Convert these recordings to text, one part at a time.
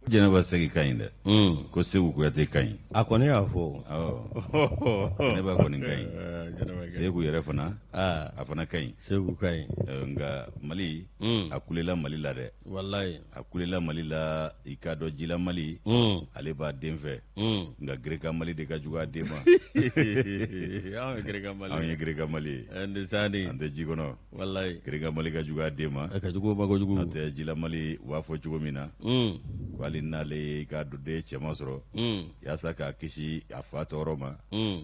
Jɛnɛba Segi ka ɲi dɛ ko Segu Kuyate ka ɲi a kɔni y'a fɔ Jɛnɛba kɔni ka ɲi Segu yɛrɛ fana a fana ka ɲi Segu ka ɲi nka Mali a kulela Mali la dɛ wallahi a kulela Mali la i k'a dɔn jila Mali ale b'a den fɛ nka Gereka Mali de ka jugu a den ma anw ye Gereka Mali ye an tɛ ji kɔnɔ wallahi Gereka Mali ka jugu a den ma ka jugu ba kojugu n'o tɛ jila Mali u b'a fɔ cogo min na ko hali n'ale ka dɔ den cɛman sɔrɔ yaasa k'a kisi a fa tɔɔrɔ ma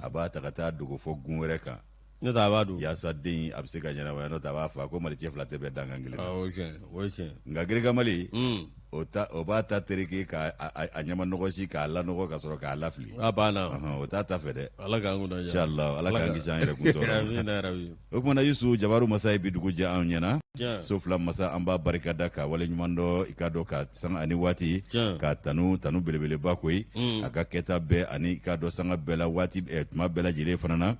a b'a ta ka taa dogo fɔ gun wɛrɛ kan n'o tɛ a b'a dun yaasa den a bɛ se ka ɲɛnabaya n'o tɛ a b'a fɔ ko Mali cɛ fila tɛ bɛn dankan kelen o ye tiɲɛ nka Gereka Mali o b'a ta terike k'a ɲɛma nɔgɔsi k'a lanɔgɔ ka sɔrɔ k'a lafili a banna o t'a ta fɛ dɛ Ala k'an kunna inshallah Ala k'an kisi an yɛrɛ kun tɔɔrɔ o kumana Yusu Jabaru masa ye bi dugu jɛ anw ɲɛna so fila masa an b'a barikada ka wale ɲuman dɔ i ka dɔn ka sanga ani waati ka tanu belebeleba koyi a ka kɛta bɛɛ ani i ka dɔn sanga bɛɛ la waati tuma bɛɛ lajɛlen fana na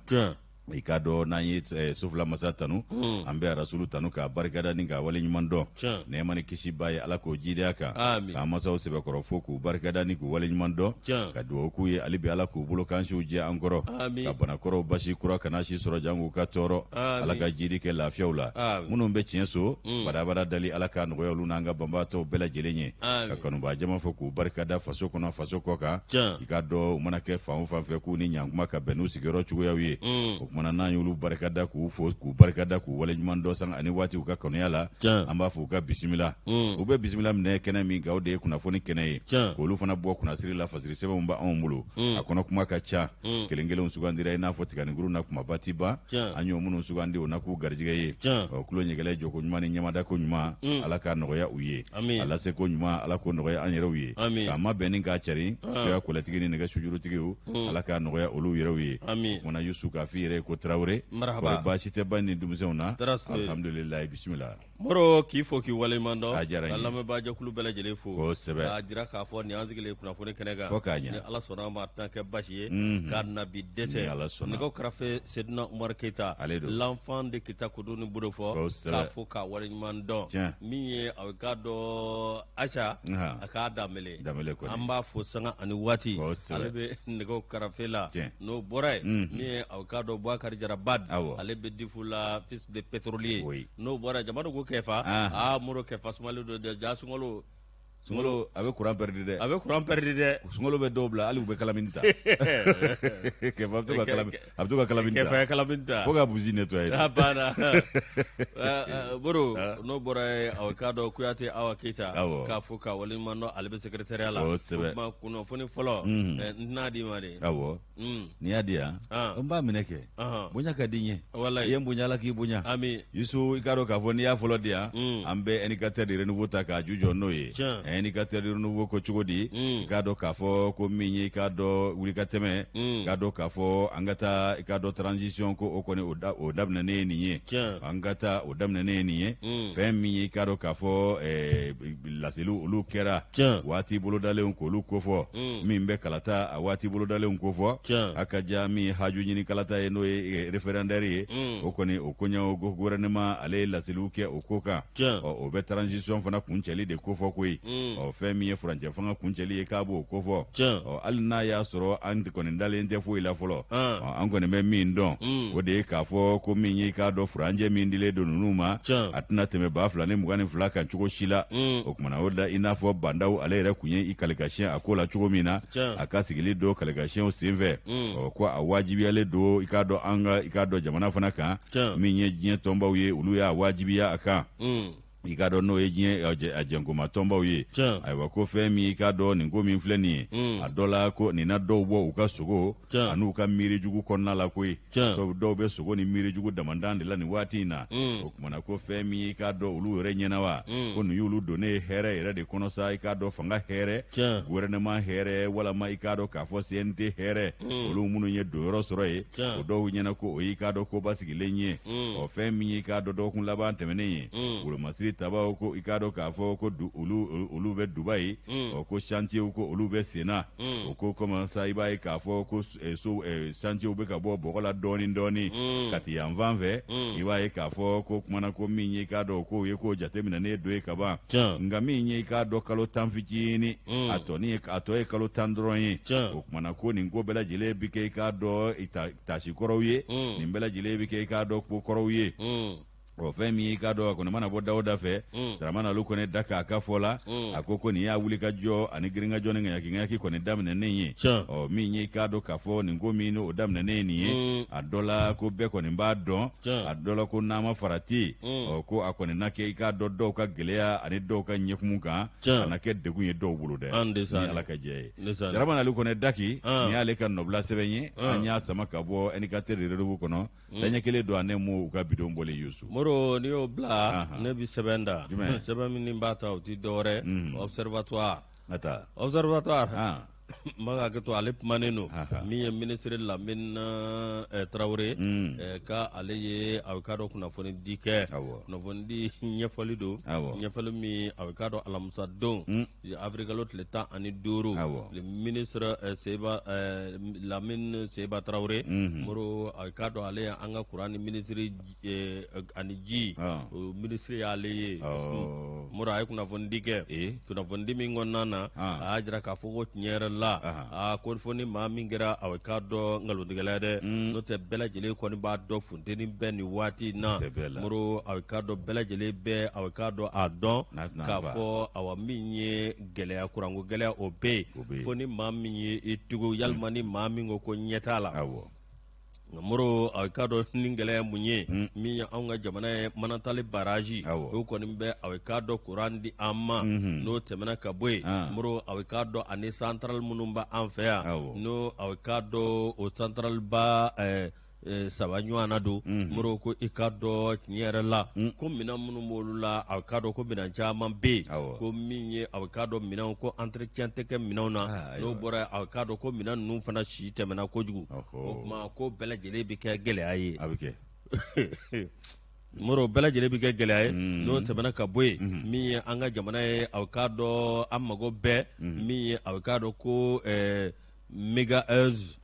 i ka dɔn n'an ye sofila masa tanu an bɛ rasulu tanu k'a barikada ni k'a wale ɲuman dɔn nɛɛma ni kisi b'a ye Ala k'o jidenya kan k'a masaw sɛbɛkɔrɔ fo k'u barikada ni k'u wale ɲuman dɔn ka dugawu k'u ye hali bi Ala k'u bolo kansiw jɛ an kɔrɔ ka banakɔrɔw basi kura kana si sɔrɔ jan k'u ka tɔɔrɔ Ala ka jidi kɛ lafiyaw la minnu bɛ tiɲɛ so badabada dali Ala k'a nɔgɔya olu n'an ka banbaatɔw bɛɛ lajɛlen ye ka kanubaa jama fɔ k'u barikada faso kɔnɔ faso kɔ kan i ka dɔn u mana kɛ fan o fan fɛ k'u ni ɲankuma ka bɛn n'u sigiyɔrɔ cogoyaw ye mana n'an y'olu barikada k'u fo k'u barikada k'u wale ɲuman dɔ san ani waati u ka kanuya la an b'a fɔ u ka bisimila u bɛ bisimila minɛ kɛnɛ min kan o de ye kunnafoni kɛnɛ ye k'olu fana bɔ kunnasiri la fasiri sɛbɛnw b'anw bolo a kɔnɔ kuma ka ca kelen kelenw sugandira i n'a fɔ tiganikuru na kumaba ti ban an y'o minnu sugandi o na k'u garijɛgɛ ye kulo ɲɛgɛlɛ jɔko ɲuman ni ɲamada ko ɲuman Ala k'a nɔgɔya u ye a lase ko ɲuman Ala k'o nɔgɔya an yɛrɛw ye k'a ma bɛn ni k'a cari soya kɔlɛtigi ni nɛgɛ sujurutigiw Ala k'a nɔgɔya olu yɛrɛw ye mana Yusu k'a f'i yɛrɛ ko Tarawele kɔri baasi tɛ ba ni denmisɛnw na alhamdulilayi bisimila Moro k'i fo k'i waleɲuman dɔn a diyara n ye ka lamɛnbaa jɛkulu bɛɛ lajɛlen fo kosɛbɛ k'a jira k'a fɔ nin an sigilen kunnafoni kɛnɛ kan fo k'a ɲɛ ni Ala sɔnna ma a tɛna kɛ basi ye k'a nabi dɛsɛ nɛgɛw kɛrɛfɛ Sedina Umaru Keyita l'enfant de Kita Kudu ni bolo fɔ k'a fo k'a waleɲuman dɔn min ye a k'a dɔn Acha a k'a damele an b'a fo sanga ani waati ale bɛ nɛgɛw kɛrɛfɛ la n'o bɔra ye min ye a k'a dɔn Bouakari Jara Bad ale bɛ difu la fils de pétrolier n'o bɔra jamana ko kɛfa Moro kɛfa sumalen don dɛ ja sunkalo a bɛ courant perdu dɛ sunkalo bɛ dɔw bila hali u bɛ kalamini ta kɛfa a bɛ to ka kalamini ta fo ka busi nettoyer a banna Moro n'o bɔra ye a k'a dɔn Kuyate Awa Keyita k'a fo k'a waleɲuman dɔn ale bɛ secrétariat la kuma kunnafoni fɔlɔ n tɛna d'i ma de n'i y'a di yan n b'a minɛ kɛ bonya ka di n ye i ye n bonya Ala k'i bonya Yusu i k'a dɔn k'a fɔ n'i y'a fɔlɔ di yan an bɛ indicateur de renouveau ta k'a ju jɔ n'o ye indicateur de renouveau ko cogo di i k'a dɔn k'a fɔ ko min ye i k'a dɔn wuli ka tɛmɛ i k'a dɔn k'a fɔ an ka taa i k'a dɔn transition ko o kɔni o daminɛnen ye nin ye an ka taa o daminɛnen ye nin ye fɛn min ye i k'a dɔn k'a fɔ laseliw olu kɛra waati bolodalenw k'olu kofɔ min bɛ kalata a waati bolodalenw kofɔ a ka ja min haju ɲini kalata ye n'o ye référendaire ye o kɔni o koɲɛw gouvernement ale ye laseliw kɛ o ko kan o bɛ transition fana kuncɛli de kofɔ koyi fɛn min ye furancɛ fanga kuncɛli ye k'a b'o kofɔ hali n'a y'a sɔrɔ an kɔni dalen tɛ foyi la fɔlɔ an kɔni bɛ min dɔn o de ye k'a fɔ ko min ye k'a dɔn furancɛ min dilen don ninnu ma a tɛna tɛmɛ 2022 kan cogo si la o kumana o da i n'a fɔ bandaw ale yɛrɛ kun ye i kalikasiyɛn a ko la cogo min na a ka sigili don kalikasiyɛnw senfɛ ko a wajibiyalen don i k'a dɔn jamana fana kan min ye diɲɛ tɔnbaw ye olu y'a wajibiya a kan i k'a dɔn n'o ye diɲɛ a jɛnkoma tɔnbaw ye ayiwa ko fɛn min i k'a dɔn nin ko min filɛ nin ye a dɔ la ko nin na dɔw bɔ u ka sogo an'u ka miirijugu kɔnɔna la koyi dɔw bɛ sogo ni miirijugu damandan de la nin waati in na o kumana ko fɛn min i k'a dɔn olu yɛrɛ ɲɛna wa ko nin y'olu donnen hɛrɛ yɛrɛ de kɔnɔ sa i k'a dɔn fanga hɛrɛ gouvernement hɛrɛ walama i k'a dɔn k'a fɔ CNT hɛrɛ olu minnu ye donyɔrɔ sɔrɔ ye o dɔw ɲɛna ko o y'i k'a dɔn ko basigilen ye fɛn min i k'a dɔn dɔgɔkun laban tɛmɛnen ye wolomasiri biriki tabaw ko i k'a dɔn k'a fɔ ko olu bɛ Dubayi ko chantier ko olu bɛ Sena o ko comme ça i b'a ye k'a fɔ ko chantier bɛ ka bɔ bɔgɔ la dɔɔni ka ti yan fan fɛ i b'a ye k'a fɔ ko kumana ko min ye i k'a dɔn k'o ye k'o jateminɛnen don ye ka ban nka min ye i k'a dɔn kalo 10 fitinin a tɔ ye kalo 10 dɔrɔn ye o kumana ko nin ko bɛɛ lajɛlen bi kɛ i k'a dɔn tasi kɔrɔw ye nin bɛɛ lajɛlen bi kɛ i k'a dɔn ko kɔrɔw ye o fɛn min i k'a dɔn a kɔni mana bɔ Dawuda fɛ Daramani olu kɔni da k'a ka fɔ la a ko nin y'a wuli ka jɔ ani giringajɔ ni ŋayakiŋayaki kɔni daminɛnen ye min ye i k'a dɔn k'a fɔ nin ko min o daminɛnen nin ye a dɔ la ko bɛɛ kɔni b'a dɔn a dɔ la ko n'a ma farati ko a kɔni na kɛ i k'a dɔn dɔw ka gɛlɛya ani dɔw ka ɲɛkumu kan a na kɛ degun ye dɔw bolo dɛ ni Ala ka jɛ ye Daramani olu kɔni daki nin y'ale ka nɔbila sɛbɛn ye an y'a sama ka bɔ indicateur de réseau kɔnɔ daɲɛ kelen don ani mu ka bidon bɔlen Yusu n'i y'o bila ne bi sɛbɛn da sɛbɛn min b'a ta o ti dɔwɛrɛ observatoire maga ke to ale kumanen don min ye ministre Lamine Traoré ka ale ye a ka dɔ kunnafoni di kɛ kunnafoni di ɲɛfɔli don ɲɛfɔli min a ka dɔ alamisa don avril tile 15 le ministre Lamine Seba Traoré moro a ka dɔ ale an ka kuran ni ministre ani ji ministre y'ale ye moro a ye kunnafoni di kɛ kunnafoni di min kɔnɔna na a y'a jira k'a fɔ ko tiɲɛ yɛrɛ la ko fɔ ni maa min kɛra a k'a dɔn ngalontigɛla dɛ n'o tɛ bɛɛ lajɛlen kɔni b'a dɔn funteni bɛɛ ni waati na moro a k'a dɔn bɛɛ lajɛlen bɛɛ a k'a dɔn a dɔn k'a fɔ awa min ye gɛlɛya kuranko gɛlɛya o bɛ yen fo ni maa min ye i tugu yalima ni maa min ko ɲɛ t'a la moro a k'a dɔn ni gɛlɛya mun ye min ye anw ka jamana ye Manantali baraji o kɔni bɛ a k'a dɔn kuran di an ma n'o tɛmɛna ka bɔ yen moro a k'a dɔn ani central minnu bɛ an fɛ yan n'o a k'a dɔn o central ba saba ɲɔgɔnna don moro ko i k'a dɔn tiɲɛ yɛrɛ la ko minɛn minnu b'olu la a k'a dɔn ko minɛn caman bɛ yen ko min ye a k'a dɔn minɛnw ko entretien tɛ kɛ minɛnw na n'o bɔra a k'a dɔn ko minɛn ninnu fana si tɛmɛna kojugu o tuma ko bɛɛ lajɛlen bɛ kɛ gɛlɛya ye a bɛ kɛ moro bɛɛ lajɛlen bɛ kɛ gɛlɛya ye n'o tɛmɛna ka bɔ yen min ye an ka jamana ye a k'a dɔn an mago bɛɛ min ye a k'a dɔn ko megahertz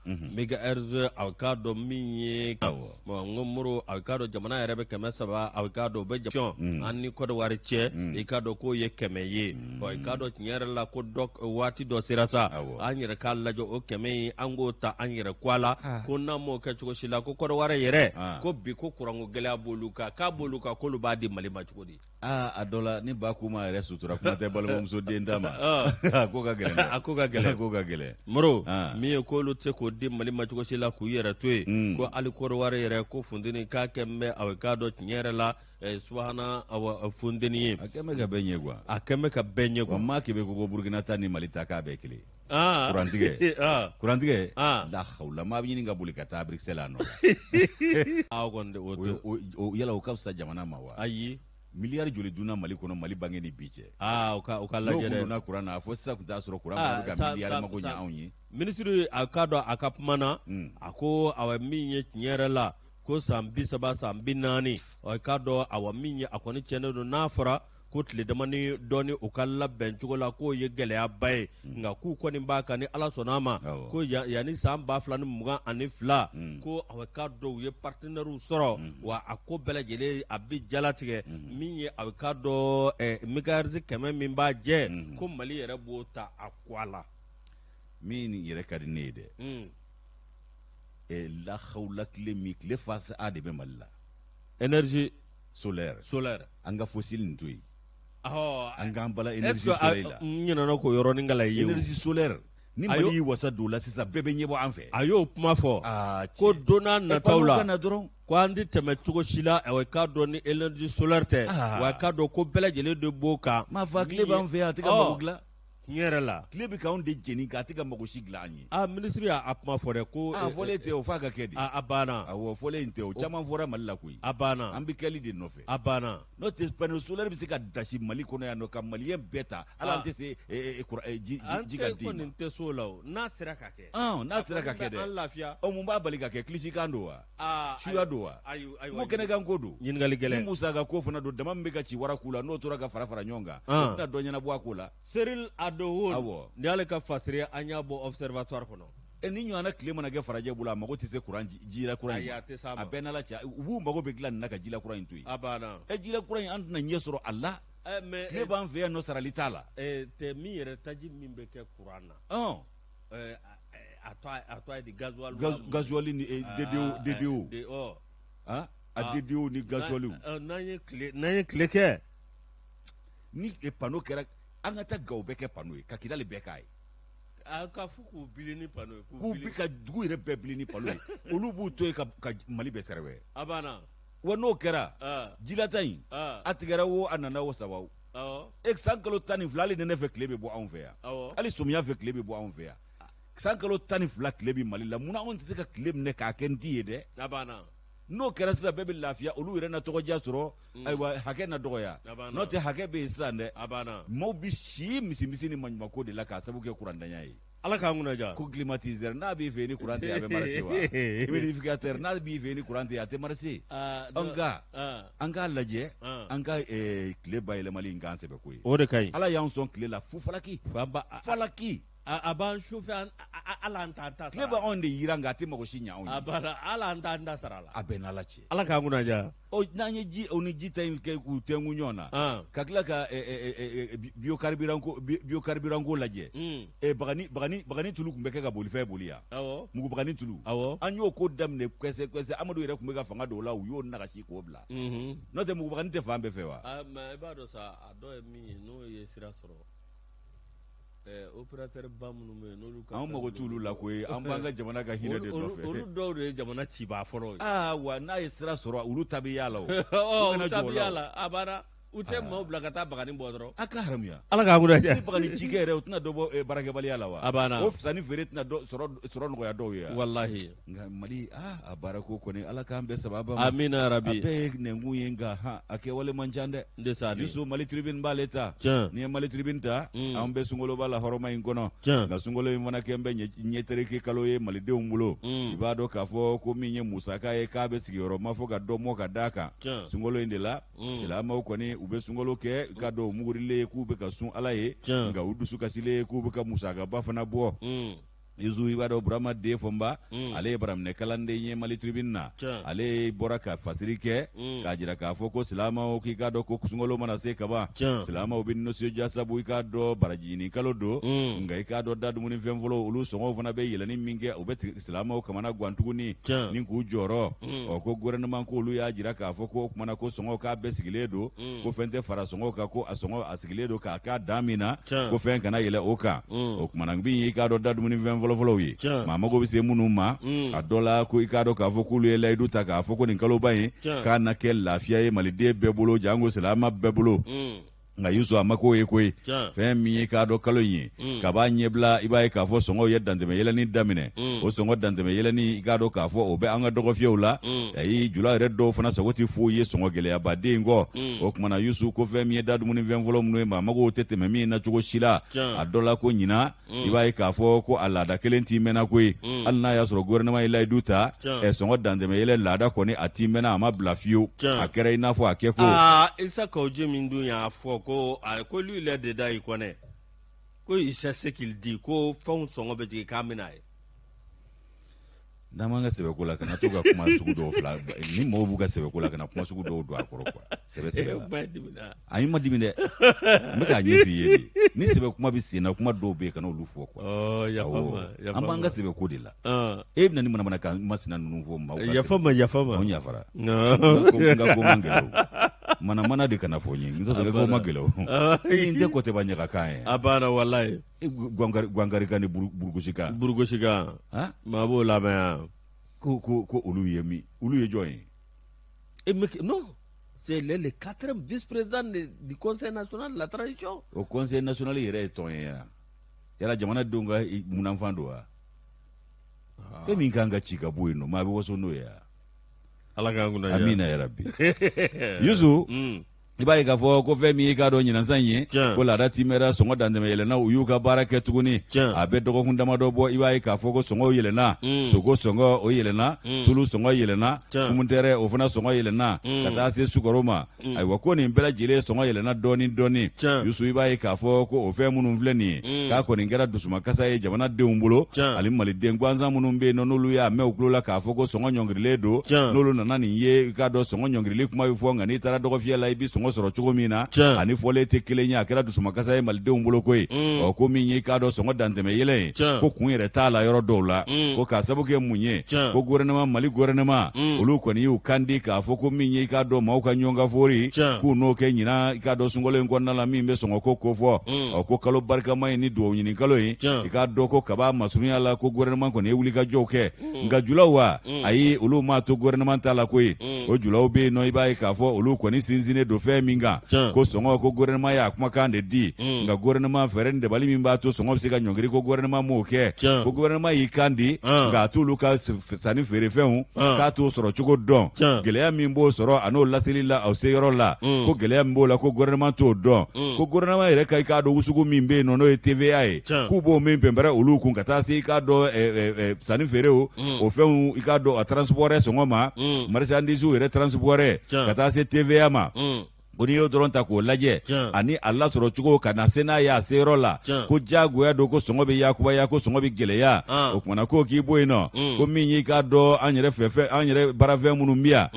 a k'a dɔn min ye n ko moro a k'a dɔn jamana yɛrɛ bɛ 300 a k'a dɔn o bɛ jamana an ni Côte d'Ivoire cɛ i k'a dɔn k'o ye 100 ye i k'a dɔn tiɲɛ yɛrɛ la ko waati dɔ sera sa an yɛrɛ k'a lajɛ o 100 in an k'o ta an yɛrɛ kɔ a la ko n'an m'o kɛ cogo si la ko Côte d'Ivoire yɛrɛ ko bi ko kuranko gɛlɛya b'olu kan k'a b'olu kan k'olu b'a di Mali ma cogo di a dɔ la ni ba kuma yɛrɛ sutura kuma tɛ balimamuso den d'a ma a ko ka gɛlɛn a ko ka gɛlɛn moro min ye k'olu tɛ k'o di Mali ma cogo si la k'u yɛrɛ to yen ko hali Côte d'Ivoire yɛrɛ ko funteni k'a kɛ n bɛ a k'a dɔn tiɲɛ yɛrɛ la subahana funteni ye a kɛn bɛ ka bɛɛ ɲɛ kuwa a kɛn bɛ ka bɛɛ ɲɛ kuwa maa k'i bɛ ko Burkina ta ni Mali ta k'a bɛɛ kelen kurantigɛ la hawla maa bɛ ɲini ka boli ka taa Bruxelles a nɔ yala o ka fisa jamana ma wa ayi miliyari joli dunna Mali kɔnɔ Mali bange ni bi cɛ o ka lajɛ dɛ n'o kuran na a fɔ sisan tun t'a sɔrɔ kuran bɛ ka miliyari mago ɲɛ anw ye ministre a k'a dɔn a ka kuma na a ko awa min ye tiɲɛ yɛrɛ la ko san 30 san 40 k'a dɔn awa min ye a kɔni tiɲɛnen don n'a fɔra ko tile damani dɔɔni u ka labɛn cogo la k'o ye gɛlɛyaba ye nka k'u kɔni b'a kan ni Ala sɔnna a ma ko yanni san 2022 ko a k'a dɔn u ye partenaires sɔrɔ wa a ko bɛɛ lajɛlen a bɛ jalatigɛ min ye a k'a dɔn megahertz 100 min b'a jɛ ko Mali yɛrɛ b'o ta a kɔ a la min yɛrɛ ka di ne ye dɛ la hawla tile min tile fase a de bɛ Mali la énergie solaire an ka fossile nin to yen an k'an bala énergie solaire la n ɲinɛna k'o yɔrɔnin kala ye énergie solaire ni Mali y'i wasa don la sisan bɛɛ bɛ ɲɛbɔ an fɛ a y'o kuma fɔ ko don n'a nataw la ko an tɛ tɛmɛ cogo si la k'a dɔn ni énergie solaire tɛ wa k'a dɔn ko bɛɛ lajɛlen de b'o kan maa fa tile b'an fɛ yan a tɛ ka mago dilan Nyerela. Tile bɛ k'anw de jeni k'a tɛ ka mago si dilan an ye. Ministre y'a kuma fɔ dɛ ko. Fɔlen tɛ o f'a ka kɛ de. A banna. Awɔ fɔlen tɛ o caman fɔra Mali la koyi. A banna. An bɛ kɛli de nɔfɛ. A banna. N'o tɛ panneau solaire bɛ se ka dasi Mali kɔnɔ yan nɔ ka maliyɛn bɛɛ ta hali an tɛ se ji ka di ma. An tɛ kɔni tɛ so la o n'a sera ka kɛ. N'a sera ka kɛ dɛ. An lafiya. Mun b'a bali ka kɛ kilisikan don wa. Suya don wa. Ko kɛnɛkan ko don. Ɲininkali gɛlɛn. Ni musaka ko fana don dama min bɛ ka ci wara k'u la n'o tora ka fara ɲɔgɔn kan. O tɛna dɔ ɲɛnabɔ a ko la. Cyril Adowo. Ni y'ale ka fasiri an y'a bɔ observatoire kɔnɔ. Ni ɲɔgɔnna tile mana kɛ farajɛ bolo a mago tɛ se jila kura in. A bɛɛ n'ala cɛ u b'u mago bɛ dilan nin na ka jila kura in to yen. A banna. Jila kura in an tɛna ɲɛ sɔrɔ a la. Tile b'an fɛ yan nɔ sarali t'a la. Tɛ min yɛrɛ taji min bɛ kɛ kuran na. A tɔ ye di gasoil. Gasoil ni DDO. A DDO ni gasoil. N'an ye tile kɛ. Ni panneau kɛra an ka taa Gawo bɛɛ kɛ panneau ye ka Kidali bɛɛ k'a ye. Ka fɔ k'u bili ni panneau ye. K'u bi ka dugu yɛrɛ bɛɛ bili ni panneau ye. Olu b'u to yen ka Mali bɛɛ sɛrɛwɛ. A banna. Wa n'o kɛra jilata in a tigɛra wo a nana wo sababu. San kalo 12 hali nɛnɛ fɛ tile bɛ bɔ anw fɛ yan. Hali samiya fɛ tile bɛ bɔ anw fɛ yan. San kalo 12 tile bɛ Mali la munna anw tɛ se ka tile minɛ k'a kɛ n ti ye dɛ. A banna. N'o kɛra sisan bɛɛ bɛ lafiya olu yɛrɛ na tɔgɔdiya sɔrɔ ayiwa hakɛ na dɔgɔya n'o tɛ hakɛ bɛ yen sisan dɛ maaw bɛ si misi ni maɲumako de la k'a sababu kɛ kurantanya ye. Ala k'an kunnaja. Ko climatiseur n'a b'i fɛ ni courant tɛ a bɛ marché wa humidificateur n'a b'i fɛ ni courant tɛ a tɛ marché. An k'a lajɛ an ka tile bayɛlɛmali in k'an sɛbɛ ko ye. O de ka ɲi. Ala y'an sɔn tile la fu falaki. Falaki. A b'an chauffer ala an t'an ta sara. Tile b'anw de yiran nka a tɛ mago si ɲɛ anw ye. A banna ala an t'an ta sara la. A bɛɛ n'Ala cɛ. Ala k'an kunnaja. N'an ye ji o ni ji ta in kɛ k'u tɛnku ɲɔgɔn na ka tila ka biocarburant ko lajɛ. Bagani tulu tun bɛ kɛ ka bolifɛn boli yan. Mugu bagani tulu. An y'o ko daminɛ kɔsɛ Amadu yɛrɛ tun bɛ ka fanga dɔw la u y'o nagasi k'o bila. N'o tɛ mugu bagani tɛ fan bɛɛ fɛ wa. Mais i b'a dɔn sa a dɔ ye min ye n'o ye sira sɔrɔ. Opérateur ba minnu bɛ yen n'olu ka. An mago t'olu la koyi an b'an ka jamana ka hinɛ de nɔfɛ. Olu dɔw de ye jamana cibaa fɔlɔ ye. Wa n'a ye sira sɔrɔ olu ta bɛ yaala o. Olu ta bɛ yaala a banna. U tɛ maaw bila ka taa bagani bɔ dɔrɔn. A ka haramuya. Ala k'an kunnaja. Ni bagani cikɛ yɛrɛ o tɛna dɔ bɔ baarakɛbaliya la wa. A banna. O fisa ni feere tɛna sɔrɔ nɔgɔya dɔw ye. Walahi. Nka Mali a baarako kɔni Ala k'an bɛɛ sababa ma. Amina yarabi. A bɛɛ ye nɛnkun ye nka a kɛwale man ca dɛ. Ndesani. Yusu Mali tribune b'ale ta. Tiɲɛ. N'i ye Mali tribune ta. An bɛ sunkalo b'a la hɔrɔma in kɔnɔ. Tiɲɛ. Nka sunkalo in fana kɛ n bɛ ɲɛtereke kalo ye Malidenw bolo. I b'a dɔn k'a fɔ ko min ye musaka ye k'a bɛ sigiyɔrɔma fɔ ka dɔ mɔ ka d'a kan. Tiɲɛ. Sunkalo in de la. Silamɛw kɔni u bɛ sunkalo kɛ ka dɔw mugurilen k'u bɛ ka sun Ala ye nka u dusu kasilen k'u bɛ ka musakaba fana bɔ. Izu i b'a dɔn Burama Den Fɔnba ale ye baraminɛ kalanden ye Mali tribune na ale bɔra ka fasiri kɛ k'a jira k'a fɔ ko silamɛw k'i k'a dɔn ko sunkalo mana se kaban silamɛw bɛ nisɔndiya sabu i k'a dɔn baraji ɲini kalo don nka i k'a dɔn da dumuni fɛn fɔlɔ olu sɔngɔw fana bɛ yɛlɛnni min kɛ u bɛ silamɛw kamana gan tuguni ni k'u jɔrɔ ko gouvernement ko olu y'a jira k'a fɔ ko o kumana ko sɔngɔw k'a bɛɛ sigilen don ko fɛn tɛ fara sɔngɔw kan ko a sɔngɔ a sigilen don k'a k'a dan min na ko fɛn kana yɛlɛ o kan o kumana bin i k'a dɔn da dumuni fɛn fɔlɔfɔlɔw ye maa mago bɛ se minnu ma a dɔ la ko i k'a dɔn k'a fɔ k'olu ye layidu ta k'a fɔ ko nin kaloba in k'a na kɛ lafiya ye maliden bɛɛ bolo jango silamɛ bɛɛ bolo nka Yusu a ma k'o ye koyi fɛn min ye k'a dɔn kalo in ye ka b'a ɲɛbila i b'a ye k'a fɔ sɔngɔw ye dantɛmɛ yɛlɛnni daminɛ o sɔngɔ dantɛmɛ yɛlɛnni i k'a dɔn k'a fɔ o bɛ an ka dɔgɔfiyɛw la ayi jula yɛrɛ dɔw fana sago tɛ foyi ye sɔngɔ gɛlɛyabaden kɔ o kumana Yusu ko fɛn min ye da dumuni fɛn fɔlɔ minnu ye maa mago tɛ tɛmɛ min na cogo si la a dɔ la ko ɲina i b'a ye k'a fɔ ko a laada kelen t'i mɛnna koyi hali n'a y'a sɔrɔ gouvernement ye layidu ta sɔngɔ dantɛmɛ yɛlɛ laada kɔni a t'i mɛnna a ma bila fiyewu a kɛra i n'a fɔ a kɛ ko. Isa Kaoje min dun y'a fɔ ko lui il est dedans il connaît ko il sait ce qu'il dit ko fɛnw sɔngɔ bɛ jigin k'a mina ye. N'an m'an ka sɛbɛko la kana to ka kuma sugu dɔw fila ni mɔgɔw b'u ka sɛbɛko la kana kuma sugu dɔw don a kɔrɔ quoi sɛbɛ la a yi ma dimi dɛ n bɛ k'a ɲɛ f'i ye de ni sɛbɛ kuma bɛ sen na kuma dɔw bɛ yen kana olu fɔ quoi an b'an ka sɛbɛko de la e bɛna ni manamanakan masina ninnu fɔ maaw yafa ma anw yafara n ka ko man gɛlɛn manamana de kana fɔ n ye n tɛ ko ma gɛlɛn n tɛ kɔtɛba ɲagakan ye a banna walayi Gwankari ni Burugosikan maa b'o lamɛn ko olu ye min olu ye jɔn ye non c'est les 4e vice-présidents du Conseil national de la transition o Conseil national yɛrɛ ye tɔn ye yan yala jamana denw ka munafan don wa fɛn min kan ka ci ka bɔ yen nɔ maa bɛ waso n'o ye wa ala k'an kunna ja amina yarabi Yusu i b'a ye k'a fɔ ko fɛn min y'i k'a dɔn ɲinansan ye ko laada timɛra sɔngɔ dantɛmɛ yɛlɛnna u y'u ka baara kɛ tuguni a bɛ dɔgɔkun damadɔ bɔ i b'a ye k'a fɔ ko sɔngɔw yɛlɛnna sogo sɔngɔ o yɛlɛnna tulu sɔngɔ yɛlɛnna kumutɛrɛ o fana sɔngɔ yɛlɛnna ka taa se sukaro ma ayiwa ko nin bɛɛ lajɛlen sɔngɔ yɛlɛnna dɔɔni dɔɔni Yusu i b'a ye k'a fɔ ko o fɛn minnu filɛ nin ye k'a kɔni kɛra dusumakasa ye jamanadenw bolo ani maliden gansan minnu bɛ yen nɔ n'olu y'a mɛn u tulo la k'a fɔ ko sɔngɔ ɲɔngirilen don n'olu nana nin ye i k'a dɔn sɔngɔ ɲɔngirili kuma bɛ fɔ nka n'i taara dɔgɔfiyɛ la i bɛ sɔngɔ sɔrɔ cogo min na ani fɔlen tɛ kelen ye a kɛra dusumakasa ye malidenw bolo koyi ko min ye k'a dɔn sɔngɔ dantɛmɛ yɛlɛ ye ko kun yɛrɛ t'a la yɔrɔ dɔw la ko k'a sababu kɛ mun ye ko gouvernement Mali gouvernement olu kɔni y'u kan di k'a fɔ ko min ye k'a dɔn maaw ka ɲɔgɔnfori k'u n'o kɛ ɲinan i k'a dɔn sunkalo in kɔnɔna la min bɛ sɔngɔko kofɔ ko kalo barikama ye ni dugawu ɲini kalo ye i k'a dɔn ko kaba masurunya la ko gouvernement kɔni ye wulikajɔw kɛ nka julaw wa ayi olu m'a to gouvernement t'a la koyi o julaw bɛ yen nɔ i b'a ye k'a fɔ olu kɔni sinsinnen don fɛn min kan ko sɔngɔ ko gouvernement y'a kumakan de di nka gouvernement fɛɛrɛ ni dabali min b'a to sɔngɔ bɛ se ka ɲɔngiri ko gouvernement m'o kɛ ko gouvernement y'i kan di nka a t'olu ka sanni feerefɛnw k'a t'o sɔrɔ cogo dɔn gɛlɛya min b'o sɔrɔ a n'o laseli la aw se yɔrɔ la ko gɛlɛya min b'o la ko gouvernement t'o dɔn ko gouvernement yɛrɛ ka i k'a dɔn wusugu min bɛ yen nɔ n'o ye TVA ye k'u b'o min pɛnpɛrɛ olu kun ka taa se i k'a dɔn sanni feerew o fɛnw i k'a dɔn a transport sɔngɔ ma marchandise yɛrɛ transport ka taa se TVA ma ko n'i y'o dɔrɔn ta k'o lajɛ ani a lasɔrɔ cogo ka na se n'a ye a seyɔrɔ la ko diyagoya don ko sɔngɔ bɛ yakubaya ko sɔngɔ bɛ gɛlɛya o kumana k'o k'i bɔ yen nɔ ko min y'i k'a dɔn an yɛrɛ baarafɛn minnu bɛ yan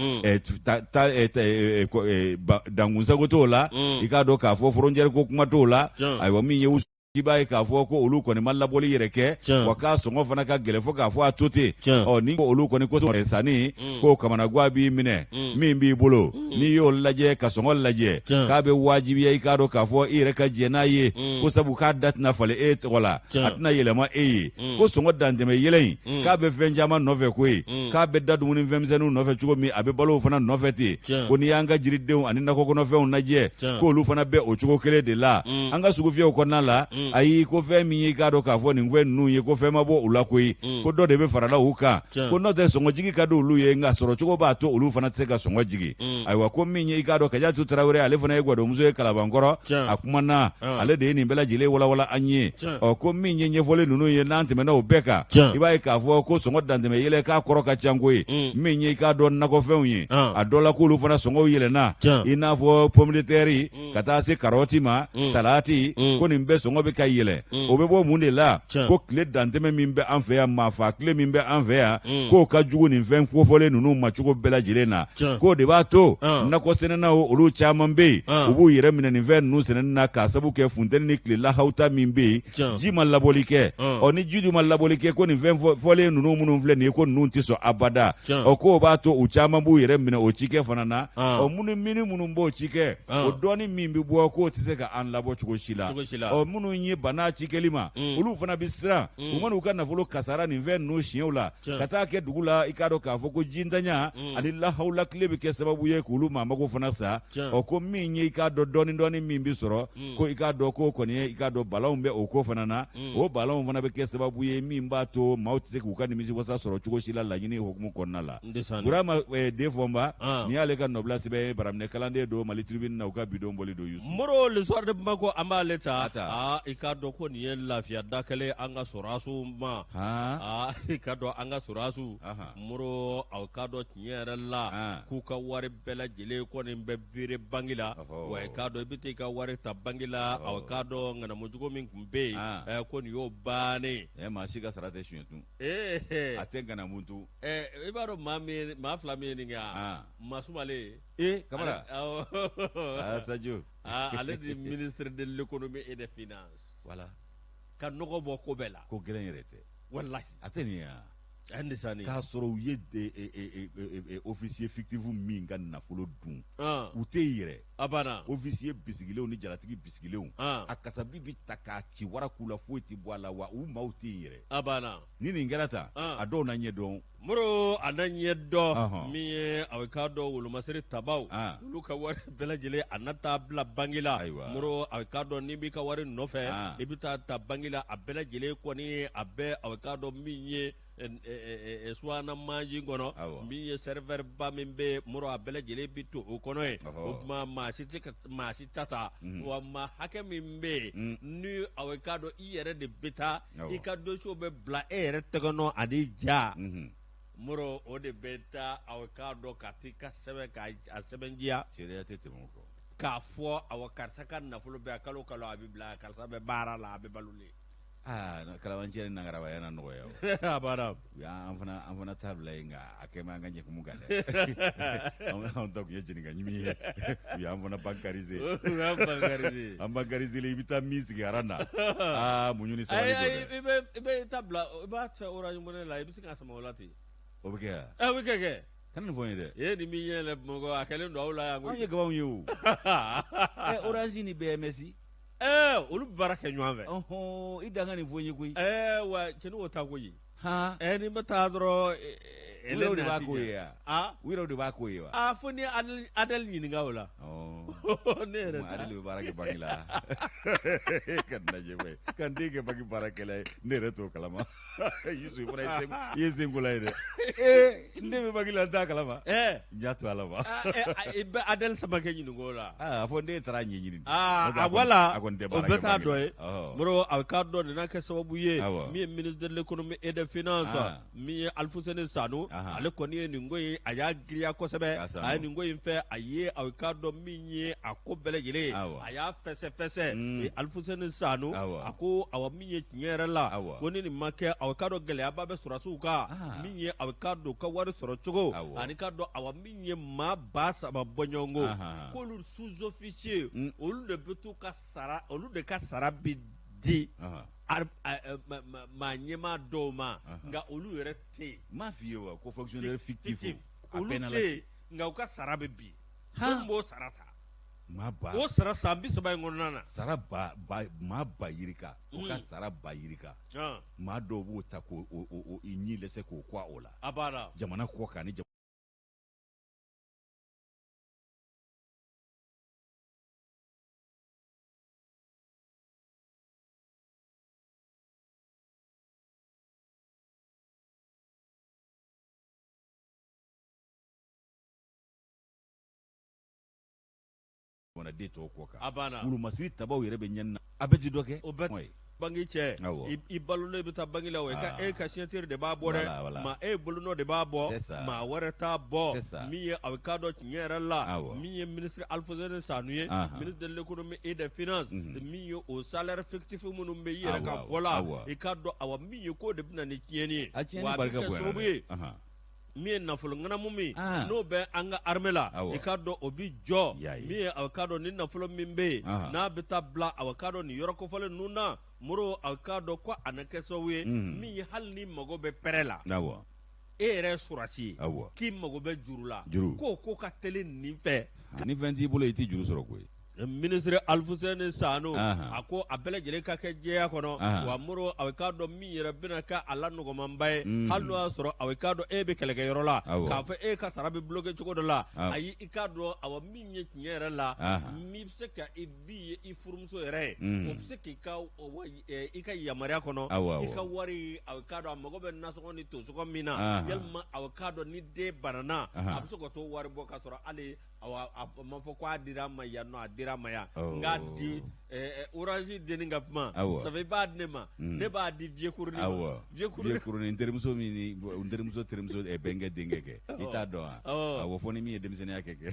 dankunsago t'o la i k'a dɔn k'a fɔ frontière ko kuma t'o la ayiwa min ye i b'a ye k'a fɔ ko olu kɔni ma labɔli yɛrɛ kɛ wa k'a sɔngɔ fana ka gɛlɛn fo k'a fɔ a to ten ni ko olu kɔni ko sanni k'o kamanaguwa b'i minɛ min b'i bolo n'i y'o lajɛ ka sɔngɔ lajɛ k'a bɛ wajibiya i k'a dɔn k'a fɔ i yɛrɛ ka jɛ n'a ye ko sabu k'a da tɛna falen e tɔgɔ la a tɛna yɛlɛma e ye ko sɔngɔ dantɛmɛ yɛlɛ in k'a bɛ fɛn caman nɔfɛ koyi k'a bɛ da dumuni fɛnmisɛnninw nɔfɛ cogo min a bɛ balow fana nɔfɛ ten ko n'i y'an ka jiridenw ani nakɔ kɔnɔfɛnw lajɛ k'olu fana bɛ o cogo kelen de la an ka sugufiyɛw kɔnɔna la ayi ko fɛn min ye k'a dɔn k'a fɔ nin fɛn ninnu ye ko fɛn ma bɔ u la koyi ko dɔ de bɛ farala u kan ko n'o tɛ sɔngɔjigi ka di olu ye nka sɔrɔ cogo b'a to olu fana tɛ se ka sɔngɔ jigi ayiwa ko min ye i k'a dɔn Kajatu Tarawele ale fana ye gwadɔmuso ye Kalabankɔrɔ a kumana ale de ye nin bɛɛ lajɛlen walawala an ye ko min ye ɲɛfɔli ninnu ye n'an tɛmɛna o bɛɛ kan i b'a ye k'a fɔ ko sɔngɔ dantɛmɛ yɛlɛ k'a kɔrɔ ka ca koyi min ye i k'a dɔn nakɔfɛnw ye a dɔ la k'olu fana sɔngɔw yɛlɛnna i n'a fɔ pomme de terre ka taa se karɔti ma salati ko nin bɛɛ sɔngɔ bɛ ka yɛlɛ o bɛ bɔ mun de la ko tile dantɛmɛ min bɛ an fɛ yan maafa tile min bɛ an fɛ yan k'o ka jugu nin fɛn fɔfɔlen ninnu ma cogo bɛɛ lajɛlen na k'o de b'a to nakɔ sɛnɛnaw olu caman bɛ yen u b'u yɛrɛ minɛ nin fɛn ninnu sɛnɛni na k'a sabu kɛ funtɛni ni tile lahawuta min bɛ yen ji ma labɔli kɛ ni ji dun ma labɔli kɛ ko nin fɛn fɔlen ninnu minnu filɛ nin ye ko ninnu tɛ sɔn abada k'o b'a to u caman b'u yɛrɛ minɛ o cikɛ fana na minnu b'o cikɛ o dɔɔni min bɛ bɔ k'o tɛ se ka an labɔ cogo si la minnu ye bana cikɛli ma olu fana bɛ siran u mana u ka nafolo kasara nin fɛn ninnu siɲɛw la ka taa kɛ dugu la i k'a dɔn k'a fɔ ko jintanya ani lahawula tile bɛ kɛ sababu ye k'olu maamago fana sa ko min ye i k'a dɔn dɔɔni min bɛ sɔrɔ ko i k'a dɔn k'o kɔni ye i k'a dɔn balanw bɛ o ko fana na o balanw fana bɛ kɛ sababu ye min b'a to maaw tɛ se k'u ka nimisiwasa sɔrɔ cogo si la laɲini hukumu kɔnɔna la Burama Denfɔnba n'i y'ale ka nɔbila sɛbɛn baraminɛ kalanden don Mali tribune na u ka bidon bɔli don Yusu Moro l'histoire de Bamako an b'ale ta i k'a dɔn ko nin ye lafiya da kɛlen an ka sɔrɔsiw ma i ka dɔn an ka sɔrɔsiw Moro aw ka dɔn tiɲɛ yɛrɛ la k'u ka wari bɛɛ lajɛlen kɔni bɛ viré banque la wa i k'a dɔn i bɛ taa i ka wari ta banque la aw k'a dɔn ŋanamujogo min tun bɛ yen ko nin y'o bannen maa si ka sara tɛ suɲɛ tun a tɛ ŋanamu tun i b'a dɔn maa fila min ye nin kɛ Masumale Kamara Sadio ale de ministre de l'économie et des finances voilà ka nɔgɔ bɔ ko bɛɛ la ko gɛlɛn yɛrɛ tɛ wallahi a tɛ nin ye k'a sɔrɔ u ye officier fictif min ka nafolo dun u tɛ yɛrɛ abana officier bisigilenw ni jalatigi bisigilenw a kasabi bi ta k'a ci wara k'u la foyi ti bɔ a la wa u maaw t'i yɛrɛ abana ni nin kɛra tan a dɔw na ɲɛ dɔn moro a na ɲɛ dɔn min ye a bɛ k'a dɔn wolomasiri tabaw olu ka wari bɛɛ lajɛlen a na taa bila bangi la moro a bɛ k'a dɔn n'i b'i ka wari nɔfɛ i bɛ taa ta bangi la a bɛɛ lajɛlen kɔni a bɛɛ a bɛ k'a dɔn min ye suwana manji kɔnɔ min ye serveur ba min bɛ moro a bɛɛ lajɛlen bi to o kɔnɔ ye o tuma maa si ta ta wa maa hakɛ min bɛ yen ni a bɛ k'a dɔn i yɛrɛ de bɛ taa i ka dossier bɛ bila e yɛrɛ tɛgɛnɔ ani ja moro o de bɛ taa a bɛ k'a dɔn ka t'i ka sɛbɛn k'a sɛbɛntiya seereya tɛ tɛmɛ o kɔ k'a fɔ a karisa ka nafolo bɛ kalo kalo a bɛ bila karisa bɛ baara la a bɛ balolen kalabanciya ni nangarabaya na nɔgɔya o abada an fana t'a bila yen nka a kɛ man ka ɲɛkumu kan dɛ anw ta kun ye jenika ɲimi ye u y'an fana bankarize an bankarize i bɛ taa min sigi aran na muɲu ni sabali i bɛ ta bila i b'a fɛ orange money la i bɛ se k'a sama o la ten o bɛ kɛ o bɛ kɛ kana nin fɔ n ye dɛ ni min yɛlɛ Bamakɔ a kɛlen don aw la yan anw ye gabanw ye o orange ni BMS olu baara kɛ ɲɔgɔn fɛ i dan ka nin fɔ n ye koyi wa cɛni o ta koyi ni bɛ taa dɔrɔn u yɛrɛ de b'a ko ye u yɛrɛ de b'a ko ye wa fo ni Adel ɲininka o la ne yɛrɛ Adel bɛ baara kɛ bangi la ka lajɛ koyi ka n den kɛ bangi baarakɛla ye ne yɛrɛ t'o kalama Yusu fana i ye senkola ye dɛ n den bɛ bangi la n t'a kalama n y'a to ala ma i bɛ Adel Samakɛ ɲininka o la fɔ n den taara ɲɛɲini wala a kɔni tɛ o baara bɛɛ kɛ t'a bangi dɔ ye la moro a bɛ k'a dɔn nin n'a kɛ sababu ye min ye ministre de l'économie et des finances min ye Alfuseni Sanu ale kɔni ye nin ko in a y'a giriya kosɛbɛ a ye nin ko in fɛ a ye a bɛ k'a dɔn min ye a ko bɛɛ lajɛlen a y'a fɛsɛ Alfuseni Sanu a ko awa min ye tiɲɛ yɛrɛ la ko ni nin ma kɛ a bɛ k'a dɔn gɛlɛyaba bɛ sɔrɔsiw kan min ye a bɛ k'a dɔn ka wari sɔrɔ cogo ani k'a dɔn awa min ye maa 3,000 bɔ ɲɔgɔn ko k'olu sous-officier olu de bɛ t'u ka sara olu de ka sara bi di maa ɲɛmaa dɔw ma nka olu yɛrɛ tɛ yen m'a f'i ye wa ko fonctionnaire fictif olu tɛ yen nka u ka sara bɛ bin olu b'o sara ta o sara san 30 in kɔnɔna na sara maa ba yirika o ka sara ba yirika maa dɔw b'o ta k'o i ɲi lɛsɛ k'o kɔ o la a b'a la jamana kɔ kan ni den tɔw kɔ kan wolomasiri tabaw yɛrɛ bɛ ɲɛni na a bɛ ti dɔ kɛ o bɛ bangi cɛ i balolen bɛ taa bangi la o e ka signature de b'a bɔ dɛ maa e bolonɔ de b'a bɔ maa wɛrɛ t'a bɔ min ye a bɛ k'a dɔn tiɲɛ yɛrɛ la min ye ministre Alfuseni Sanu ye ministre de l'économie et des finances min ye o salaire fictif minnu bɛ i yɛrɛ ka fɔ la i k'a dɔn awa min ye k'o de bɛ na ni tiɲɛni ye wa a bɛ kɛ sababu ye min ye nafolo ŋanamu min n'o bɛ an ka armée la i k'a dɔn o bi jɔ min ye a bɛ k'a dɔn ni nafolo min bɛ yen n'a bɛ taa bila a bɛ k'a dɔn nin yɔrɔ kofɔlen ninnu na moro a bɛ k'a dɔn ko a na kɛ sababu ye min ye hali ni mago bɛ pɛrɛ la e yɛrɛ ye surasi ye k'i mago bɛ juru la k'o ka teli nin fɛ ni fɛn t'i bolo i tɛ juru sɔrɔ koyi ministre Alfuseni Sanu a ko a bɛɛ lajɛlen ka kɛ jɛya kɔnɔ wa moro a bɛ k'a dɔn min yɛrɛ bɛna kɛ a la nɔgɔmanba ye hali n'o y'a sɔrɔ a bɛ k'a dɔn e bɛ kɛlɛkɛyɔrɔ la k'a fɔ e ka sara bɛ bloqué cogo dɔ la ayi i k'a dɔn awa min ye tiɲɛ yɛrɛ la min bɛ se ka i bi ye i furumuso yɛrɛ ye o bɛ se k'i ka i ka yamaruya kɔnɔ i ka wari a bɛ k'a dɔn a mago bɛ nasɔngɔ ni tosɔngɔ min na yalima a bɛ k'a dɔn ni den banana a bɛ se ka t'o wari bɔ k'a sɔrɔ hali a ma fɔ ko a dira ma yan nɔ a dira ma yan n k'a di orange denni ka kuma sabu i b'a di ne ma ne b'a di vieux kurunin ma vieux kurunin n terimuso min ni n terimuso bɛnkɛ denkɛ kɛ i t'a dɔn wa awɔ fɔ ni min ye denmisɛnninya kɛ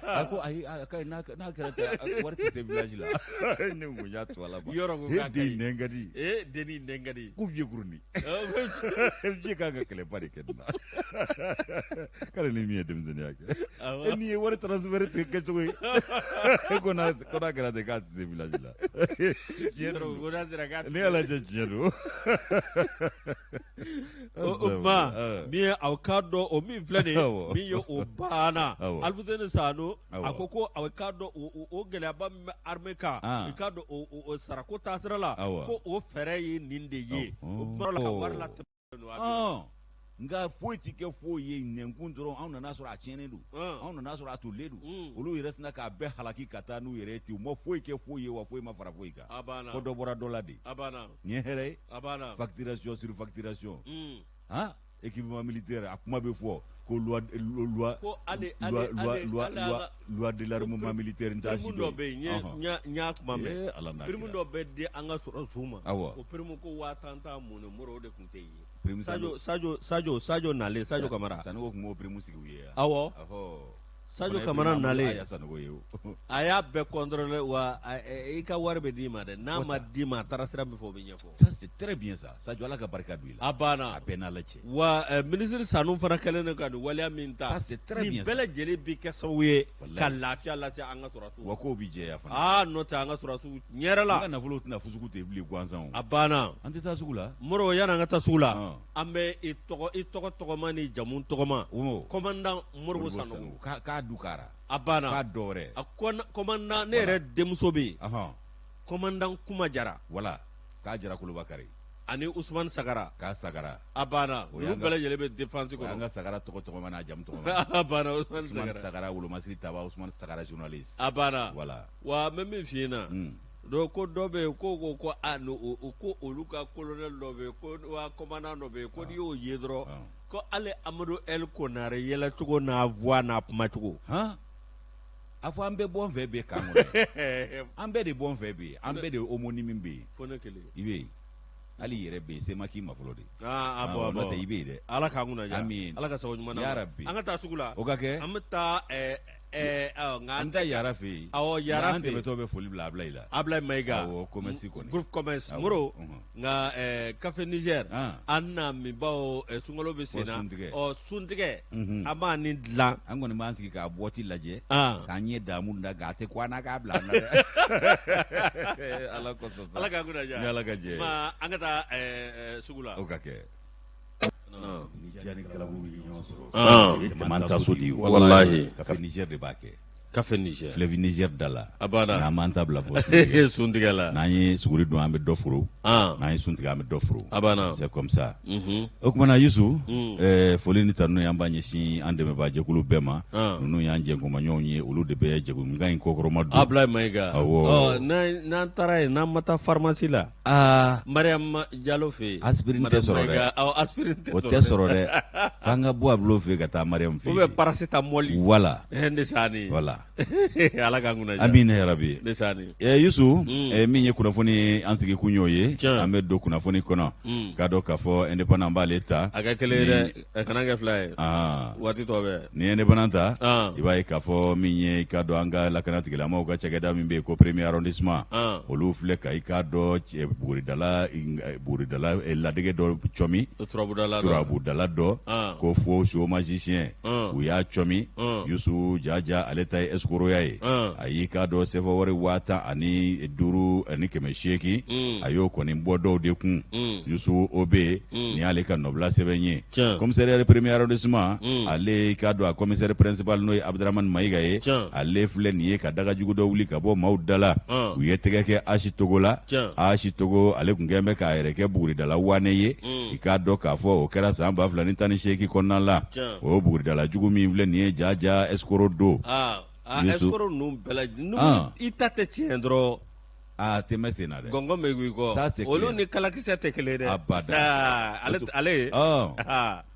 a ko ayi n'a kɛra ten wari tɛ se village la ne ko n y'a to ala ma yɔrɔ ko k'a ka ɲi den ka di denni den ka di ko vieux kurunin vieux kan ka kɛlɛba de kɛ nin na k'ale ni min ye denmisɛnninya kɛ n'i ye wari transfert kɛ cogo ye ko n'a kɛra ten k'a tɛ se village la. Tiɲɛ don ko n'a sera k'a tɛ se. Ne y'a lajɛ tiɲɛ don. O ma min ye aw k'a dɔn o min filɛ nin ye min ye o banna Alfuseni Sano a ko aw k'a dɔn o gɛlɛyaba min bɛ armée kan i k'a dɔn o sarako taasira la ko o fɛɛrɛ ye nin de ye o kuma la ka wari latɛmɛ. Nka foyi tɛ kɛ foyi ye nɛnkun dɔrɔn anw nana sɔrɔ a tiɲɛnen don anw nana sɔrɔ a tolilen don olu yɛrɛ sina k'a bɛɛ halaki ka taa n'u yɛrɛ ten u ma foyi kɛ foyi ye wa foyi ma fara foyi kan fo dɔ bɔra dɔ la de nin ye hɛrɛ ye facturation sur facturation équipement militaire a kuma bɛ fɔ ko loi de l'armement militaire n t'a si dɔn. Dɔ bɛ yen n y'a kuma mɛn prime dɔ bɛ di an ka sɔrɔsiw ma o prime ko 5000 mun ne mɔrɔ o de tun tɛ yen. Sadio nalen Sadio Kamara Sanogo tun b'o prime sigi u ye awɔ Sadio Kamara nalen a y'a bɛɛ contrôler wa i ka wari bɛ d'i ma dɛ n'a ma d'i ma a taara sira min fɔ o bɛ ɲɛfɔ. Ça c'est très bien ça Sadio Ala ka barika don i la a banna a bɛɛ n'Ala cɛ wa ministre Sanu fana kɛlen don ka nin waleya min ta nin bɛɛ lajɛlen bi kɛ sababu ye ka lafiya lase an ka sɔrɔsiw wa k'o bi jɛya fana n'o tɛ an ka sɔrɔsiw ɲɛrɛ la an ka nafolo tɛna fusugu ten bilen gansan a banna an tɛ taa sugu la Moro yan'an ka taa sugu la an bɛ i tɔgɔ tɔgɔma ni jamu tɔgɔma commandant Moribo Sanogo k'a dukara a banna k'a dɔ wɛrɛ a commandant ne yɛrɛ denmuso bɛ yen commandant Kuma Jara wala k'a Jara Kolobakari ani Usman Sagara k'a Sagara a banna olu bɛɛ lajɛlen bɛ défense kɔnɔ an ka Sagara tɔgɔ n'a jamu tɔgɔma a banna Usman Sagara wolomasiri taba Usman Sagara journaliste a banna wala wa n bɛ min f'i ɲɛna ko dɔ bɛ yen ko ko olu ka colonel dɔ bɛ yen ko wa commandant dɔ bɛ yen ko n'i y'o ye dɔrɔn ko ale Amadou El Konare yɛlɛcogo n'a voix n'a kumacogo a fɔ an bɛɛ bɔ n fɛ bɛ kan kɔnɔ an bɛɛ de bɔ n fɛ bɛ yen an bɛɛ de homonyme bɛ yen fo ne kelen i bɛ yen hali i yɛrɛ bɛ yen sema k'i ma fɔlɔ de bɔn n'o tɛ i bɛ yen dɛ Ala k'an kunna diya amiin Ala ka sago ɲuman na yarabi an ka taa sugu la o ka kɛ an bɛ taa an ta Yara fɛ yen Yara fɛ an tɛmɛtɔ bɛ foli bila Ablaye la Ablaye Mayiga commerce kɔni groupe commerce Moro nka café Niger an na min bawo sunkalo bɛ sen na suntigɛ an b'a ni dilan an kɔni b'an sigi k'a boîte lajɛ k'an ɲɛ damu da k'a tɛ ko an na k'a bila an na dɛ Ala kosɔn sa Ala k'an kunna diya ni Ala ka jɛ an ka taa sugu la o ka kɛ Niger ni Kalabugu ye ɲɔgɔn sɔrɔ caman ta so di walahi café Niger de b'a kɛ café Niger fleuve Niger da la a banna n'an m'an ta bila fɔ suntigɛ la n'an ye suguri dun an bɛ dɔ foro n'an ye suntigɛ an bɛ dɔ foro a banna c'est comme ça o kumana Yusu foli ni tanu an b'a ɲɛsin an dɛmɛbaa jɛkulu bɛɛ ma ninnu y'an jɛnkomaɲɔgɔnw ye olu de bɛ jɛkulukan in kokɔrɔma don Ablaye Mayiga n'an taara yen n'an ma taa pharmacie la Mariam Diallo fɛ yen aspirine tɛ sɔrɔ dɛ o tɛ sɔrɔ dɛ f'an ka bɔ Ablo fɛ yen ka taa Mariam fɛ yen ou bien paracétamol voilà ndesani voilà Ala ka kunna diya amina yarabi ndesani Yusu min ye kunnafoni an sigi kun y'o ye an bɛ don kunnafoni kɔnɔ k'a dɔn k'a fɔ indépendant b'ale ta a ka kelen dɛ kana kɛ fila ye waati tɔ bɛ ni ye indépendant ta i b'a ye k'a fɔ min ye i k'a dɔn an ka lakana tigilamɔgɔw ka cakɛda min bɛ yen ko premier arrondissement olu filɛ ka i k'a dɔn buguridala ladege dɔ cɔmi turabudala dɔ ko fo chômagicien u y'a cɔmi Yusu jaja ale ta ye escroya ye a y'i k'a dɔn sɛfɔ wari 55 ani 800 a y'o kɔni bɔ dɔw de kun Yusu o bɛ nin y'ale ka nɔbila sɛbɛn ye commissariat premier arrondissement ale k'a dɔn a commissaire principal n'o ye Abdramane Mayiga ye ale filɛ nin ye ka dagajugu dɔ wuli ka bɔ maaw da la u ye tɛgɛ kɛ Asi Togo la Asi Togo ale tun kɛn bɛ k'a yɛrɛ kɛ buguridala wane ye i k'a dɔn k'a fɔ o kɛra san 2018 kɔnɔna la o buguridala jugu min filɛ nin ye jaja escroc do escroc ninnu bɛɛ lajɛlen i ta tɛ tiɲɛ dɔrɔn tɛmɛ sen na dɛ gɔngɔn bɛ wuli kɔ olu ni kalakisɛ tɛ kelen dɛ abada ale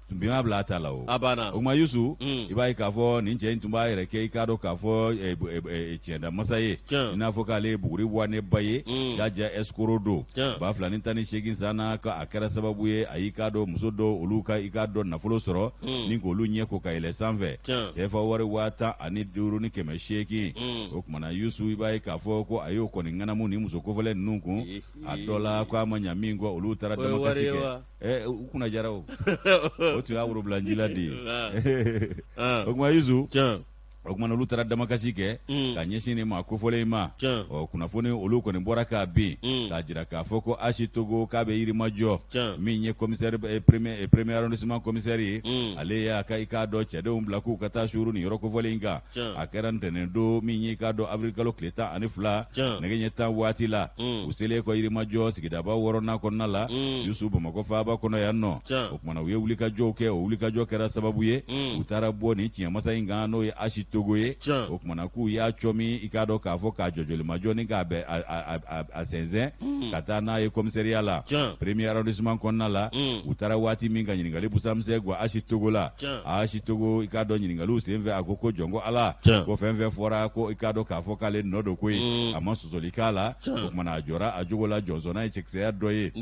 tun bɛ bila a ta la o a banna o ma Yusu i b'a ye k'a fɔ nin cɛ in tun b'a yɛrɛ kɛ i k'a dɔn k'a fɔ tiɲɛda masa ye i n'a fɔ k'ale ye buguri wane ba ye jaja escroc do 2018 san na a kɛra sababu ye a y'i k'a dɔn muso dɔw olu ka i k'a dɔn nafolo sɔrɔ ni k'olu ɲɛ ko ka yɛlɛ sanfɛ CFA wari 55 ni 800 o kumana Yusu i b'a ye k'a fɔ ko a y'o kɔni ŋanamu ni muso kofɔlɛ ninnu kun a dɔ la ko a ma ɲa min kɔ olu taara damakasi kɛ u kunna jara o o tun y'a worobilanjila de ye o kuma Yusu o kuma olu taara damakasi kɛ ka ɲɛsin nin ma kofɔlen ma kunnafoni olu kɔni bɔra k'a bin k'a jira k'a fɔ ko Asi Togo k'a bɛ Yirimajɔ min ye commissaire premier arrondissement commissaire ye ale y'a ka i k'a dɔn cɛdenw bila k'u ka taa suuru nin yɔrɔ kofɔlen in kan a kɛra ntɛnɛn don min ye i k'a dɔn avril kalo tile 12 nɛgɛ ɲɛ 10 waati la u selen kɔ Yirimajɔ sigidaba 6nan kɔnɔna la Yusu Bamakɔ faaba kɔnɔ yan nɔ o kumana u ye wulikajɔw kɛ o wulikajɔ kɛra sababu ye u taara bɔ nin tiɲɛmasa in kan n'o ye Asi Togo ye o kumana k'u y'a cɔmi i k'a dɔn k'a fɔ k'a jɔjɔlimajɔ ni k'a bɛ a sɛnsɛn ka taa n'a ye commissariat la premier arrondissement kɔnɔna la u taara waati min ka ɲininkali busamisɛn gwa Asi Togo la Asi Togo i k'a dɔn ɲininkaliw senfɛ a ko jɔn ko Ala ko fɛn fɛn fɔra ko i k'a dɔn k'a fɔ k'ale nɔ don ko ye a ma sɔsɔli k'a la o kumana a jɔra a jogo la jɔnsɔnna ye cɛkisɛya dɔ ye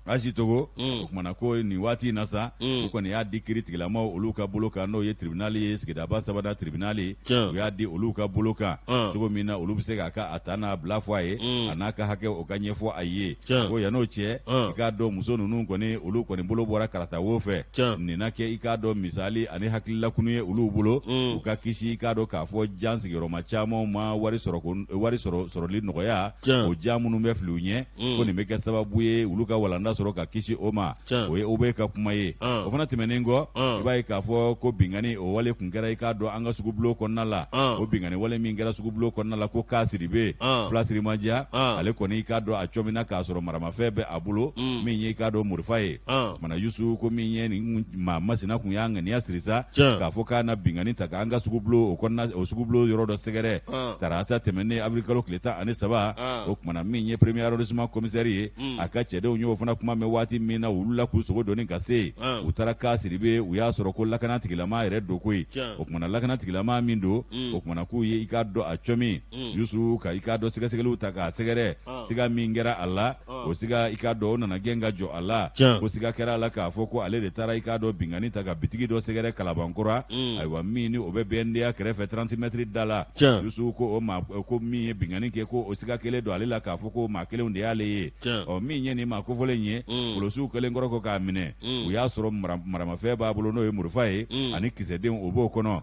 Asi Togo o kumana ko nin waati in na sa u kɔni y'a di kiiri tigilamaw olu ka bolo kan n'o ye tribunal ye sigidaba 3nan tribunal u y'a di olu ka bolo kan cogo min na olu bɛ se k'a ka a ta n'a bila fɔ a ye a n'a ka hakɛ o ka ɲɛfɔ a ye ko yan'o cɛ i k'a dɔn muso ninnu kɔni olu kɔni bolo bɔra karata wo fɛ nin na kɛ i k'a dɔn misali ani hakililakunu ye olu bolo u ka kisi i k'a dɔn k'a fɔ jan sigiyɔrɔma caman ma wari sɔrɔli nɔgɔya o jan minnu bɛ fili u ɲɛ ko nin bɛ kɛ sababu ye olu ka walanda sɔrɔ ka kisi o ma o ye o bɛ ka kuma ye o fana tɛmɛnen kɔ i b'a ye k'a fɔ ko bingani o wale kun kɛra i k'a dɔn an ka sugubulo kɔnɔna la o bingani wale min kɛra sugubulo kɔnɔna la ko k'a Siribe Plasiri Madia ale kɔni i k'a dɔn a cɔmina k'a sɔrɔ maramafɛn bɛ a bolo min ye i k'a dɔn morifa ye mana Yusu ko min ye nin maa masina kun y'a ŋaniya siri sa k'a fɔ k'a na bingani ta k'an ka sugubulo o sugubulo yɔrɔ dɔ sɛgɛrɛ tarata tɛmɛnen avril kalo tile 13 o kumana min ye premier arrondissement commissaire ye a ka cɛdenw y'o fana kuma mɛn waati min na olu la k'u sogo donni ka se u taara k'a Siribe u y'a sɔrɔ ko lakana tigilama yɛrɛ don koyi o kumana lakana tigilama min don o kumana k'u ye i k'a dɔn a cɔmi Yusu ka i k'a dɔn sɛgɛsɛgɛliw ta k'a sɛgɛrɛ siga min kɛra a la o siga i k'a dɔn o nana gɛn ka jɔ a la ko siga kɛra a la k'a fɔ ko ale de taara i k'a dɔn bingani ta ka bitigi dɔ sɛgɛrɛ Kalabankura ayiwa min ni o bɛ BNDA kɛrɛfɛ 30 mètres da la Yusu ko o maa ko min ye bingani kɛ ko o siga kelen don ale la k'a fɔ ko maa kelenw de y'ale ye min ye nin maa kofɔlen ye kɔlɔsiw kelen kɔrɔ ko k'a minɛ u y'a sɔrɔ maramafɛn b'a bolo n'o ye morifa ye ani kisɛdenw o b'o kɔnɔ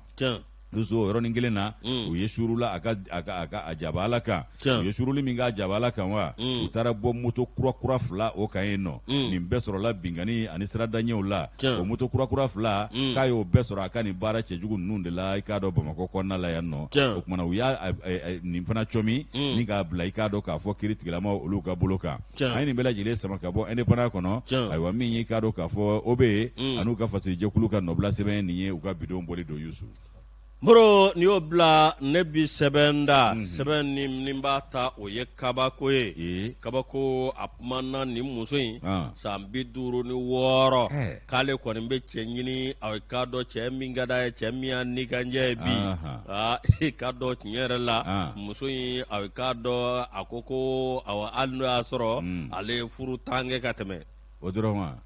Yusu o yɔrɔnin kelen na u ye surula a jabala kan u ye suruli min k'a jabala kan wa u taara bɔ moto kurakura 2 o kan yen nɔ nin bɛɛ sɔrɔla bingani ani siradaɲɛw la o moto kurakura 2 k'a y'o bɛɛ sɔrɔ a ka nin baara cɛjugu ninnu de la i k'a dɔn Bamakɔ kɔnɔna la yan nɔ o kumana u y'a nin fana cɔmi ni k'a bila i k'a dɔn k'a fɔ kiiri tigilamaw olu ka bolo kan an ye nin bɛɛ lajɛlen sama ka bɔ indépendant kɔnɔ ayiwa min ye i k'a dɔn k'a fɔ o bɛ yen an'u ka fasigijɛkulu ka nɔbila sɛbɛn nin ye u ka bidon bɔli don Yusu Bro ni y'o bila ne bi sɛbɛn da sɛbɛn ni b'a ta o ye kabako ye kabako a kumana nin muso in san 56 k'ale kɔni bɛ cɛ ɲini a k'a dɔn cɛ min ka d'a ye cɛ min y'a nikanjɛ ye bi k'a dɔn tiɲɛ yɛrɛ la muso in a k'a dɔn a ko hali n'o y'a sɔrɔ ale ye furu 10 kɛ ka tɛmɛ o dɔrɔn ma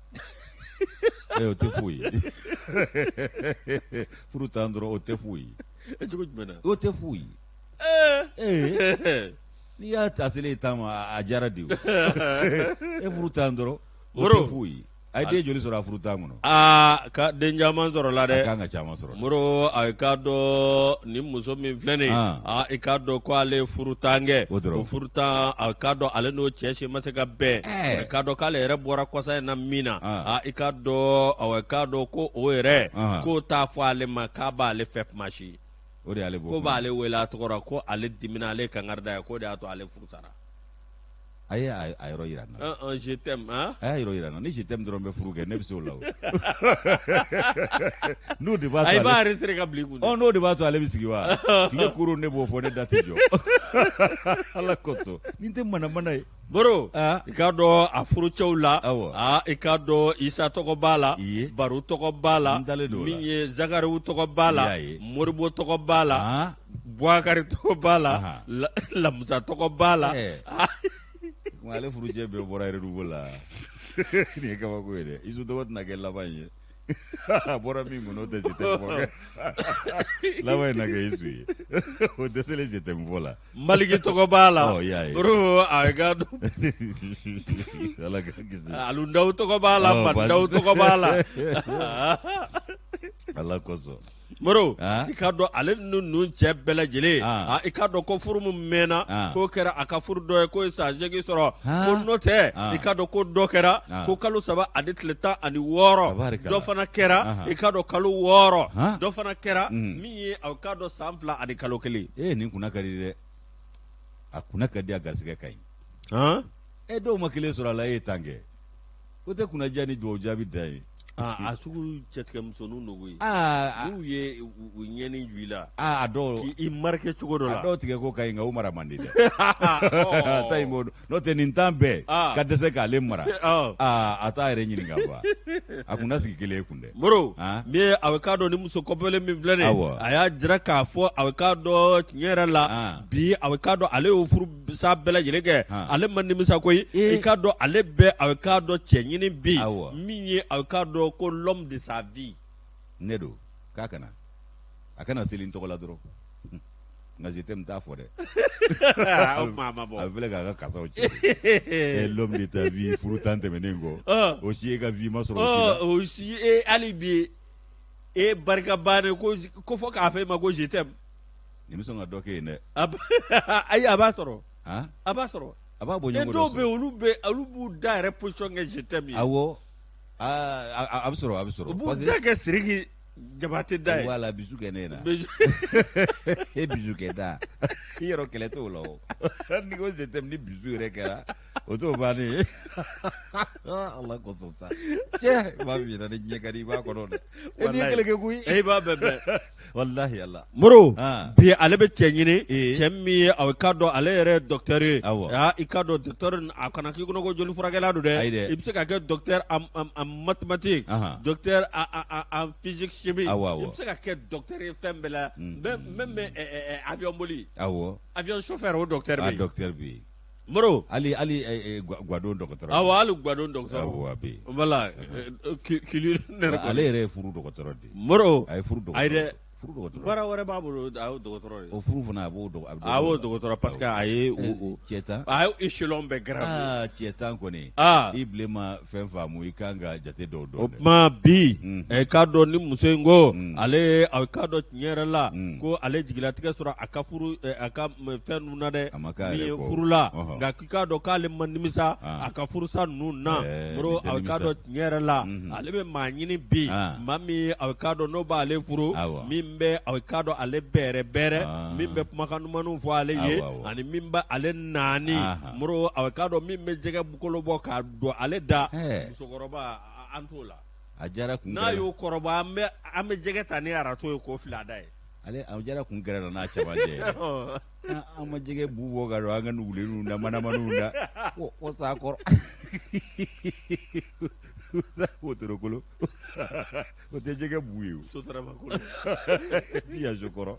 o tɛ foyi furu 10 dɔrɔn o tɛ foyi cogo jumɛn na o tɛ foyi n'i y'a ta selen 10 ma a diyara de o furu 10 dɔrɔn o tɛ foyi a ye den joli sɔrɔ a furu 10 kɔnɔ ka den caman sɔrɔ la dɛ a kan ka caman sɔrɔ Moro a k'a dɔn ni muso min filɛ nin i k'a dɔn ko ale furu 10 kɛ o furu 10 a k'a dɔn ale n'o cɛ si ma se ka bɛn k'a dɔn k'ale yɛrɛ bɔra kɔsa in na min na i k'a dɔn k'a dɔn ko o yɛrɛ k'o t'a fɔ ale ma k'a b'ale fɛ kuma si o de y'ale bɔ ko b'ale wele a tɔgɔ la ko ale dimina ale kankari ye ko de y'a to ale furu sara a ye a yɔrɔ yira n na je t'aime a y'a yɔrɔ yira n na ni je t'aime dɔrɔn bɛ furu kɛ ne bɛ se o la o n'o de b'a to ale b'a resserrer ka bila i kun n'o de b'a to ale bɛ sigi wa tile kuru ne b'o fɔ ne da tɛ jɔ Ala kosɔn nin tɛ mana ye Boro i k'a dɔn a furucɛw la i k'a dɔn Isa tɔgɔ b'a la Baru tɔgɔ b'a la min ye Zakariu tɔgɔ b'a la Moribo tɔgɔ b'a la Buakari tɔgɔ b'a la Lamusa tɔgɔ b'a la ale furucɛ bɛɛ bɔra Redugo la nin ye kabako ye dɛ Isu tɔgɔ tɛna kɛ laban ye a bɔra min kɔnɔ o tɛ je t'aime fɔ laban in na kɛ Isu ye o dɛsɛlen je t'aime fɔ la Maliki tɔgɔ b'a la Boro a ka dɔn Ala ka kisi Alundaw tɔgɔ b'a la Bandaw tɔgɔ b'a la Ala kosɔn Moro i ka dɔn ale ninnu cɛ bɛɛ lajɛlen i ka dɔn ko furu min mɛnna k'o kɛra a ka furu dɔ ye k'o ye san 8 sɔrɔ ko n'o tɛ i ka dɔn ko dɔ kɛra ko kalo 3 ani tile 16 dɔ fana kɛra i ka dɔn kalo 6 dɔ fana kɛra min ye a ka dɔn san 2 ani kalo 1 nin kunna ka di dɛ a kunna ka di a garisɛgɛ ka ɲi dɔw ma kelen sɔrɔ a la e ye tan kɛ o tɛ kunnaja ni dugawu jaabi da ye a sugu cɛtigɛ musoninw dogo ye n'u ye u ɲɛni ju i la a dɔw k'i marqué cogo dɔ la a dɔw tigɛ ko ka ɲi nka o mara man di dɛ ta in n'o tɛ nin tan bɛɛ ka dɛsɛ k'ale mara a t'a yɛrɛ ɲininka quoi a kun na sigi kelen kun dɛ Moro min ye a bɛ k'a dɔn ni muso kɔfɛlen min filɛ nin a y'a jira k'a fɔ a bɛ k'a dɔn tiɲɛ yɛrɛ la bi a bɛ k'a dɔn ale y'o furu sa bɛɛ lajɛlen kɛ ale man nimisa koyi i k'a dɔn ale bɛɛ a bɛ k'a dɔn cɛ ɲini bi min ye a bɛ k'a dɔn ko l'homme de sa vie ne don k'a kana a kana seli n tɔgɔ la dɔrɔn nka je t'aime t'a fɔ dɛ a bɛ filɛ k'a ka kasaw ci l'homme de ta vie furu tan tɛmɛnen kɔ o si e ka vie ma sɔrɔ o si e hali bi e barika bannen ko fɔ k'a fɔ e ma ko je t'aime nin bɛ sɔn ka dɔ kɛ yen dɛ ayi a b'a sɔrɔ a b'a sɔrɔ a b'a bɔ ɲɔgɔn dɔ dɔw bɛ olu b'u da yɛrɛ position kɛ je t'aime ye awɔ a bɛ sɔrɔ u b'u da kɛ Sidiki Jabate da ye wala bisu kɛ ne na e bisu kɛ da i yɔrɔ kɛlɛ t'o la o ni ko je t'aime ni bisu yɛrɛ kɛra o t'o bannen ye ala kosɔn sa cɛ b'a f'i ɲɛna ni diɲɛ ka di i b'a kɔnɔ dɛ e n'i ye kɛlɛ kɛ koyi e b'a bɛɛ bɛɛ walahi ala Moro bi ale bɛ cɛ ɲini cɛ min ye a ka dɔn ale yɛrɛ ye docteur ye i ka dɔn docteur a kana k'i kɔnɔ ko joli furakɛla don dɛ i bɛ se ka kɛ docteur en mathématique docteur en physique chimie i bɛ se ka kɛ docteur ye fɛn bɛɛ la même avion boli avion chauffeur o docteur bɛ yen docteur bɛ yen Moro hali Guwadon dɔgɔtɔrɔ hali Guwadon dɔgɔtɔrɔ a bɛ yen voilà ale yɛrɛ ye furu dɔgɔtɔrɔ de ye Moro a ye furu dɔgɔtɔrɔ ayi dɛ baara wɛrɛ b'a bolo a y'o dɔgɔtɔrɔ ye o furu fana a b'o dɔgɔtɔrɔ parce que a ye cɛ tan a ye échelon bɛɛ gravé cɛ tan kɔni i bilen ma fɛn faamu i kan ka jate dɔw dɔn o tuma bi k'a dɔn ni muso in ko ale k'a dɔn tiɲɛ yɛrɛ la ko ale jigilatigɛ sɔrɔ a ka furu a ka fɛn ninnu na dɛ min ye furu la nka k'a dɔn k'ale man nimisa a ka furusa ninnu na Moro a k'a dɔn tiɲɛ yɛrɛ la ale bɛ maa ɲini bi maa min a k'a dɔn n'o b'ale furu min bɛ a k'a dɔn ale bɛrɛ min bɛ kumakan ɲumanw fɔ ale ye ani min bɛ ale naani Moro a k'a dɔn min bɛ jɛgɛ bukolo bɔ k'a don ale da musokɔrɔba an t'o la a jara kun n'a y'o kɔrɔbɔ an bɛ jɛgɛ ta ni arato ye k'o fili a da ye ale a jara kun gɛrɛ n'a cɛmancɛ ye an ma jɛgɛ bu bɔ ka don an ka nugulenninw da manamaninw da ko sa kɔrɔ wotorokolo o tɛ jɛgɛ bu ye o sotarakolo piyazo kɔrɔ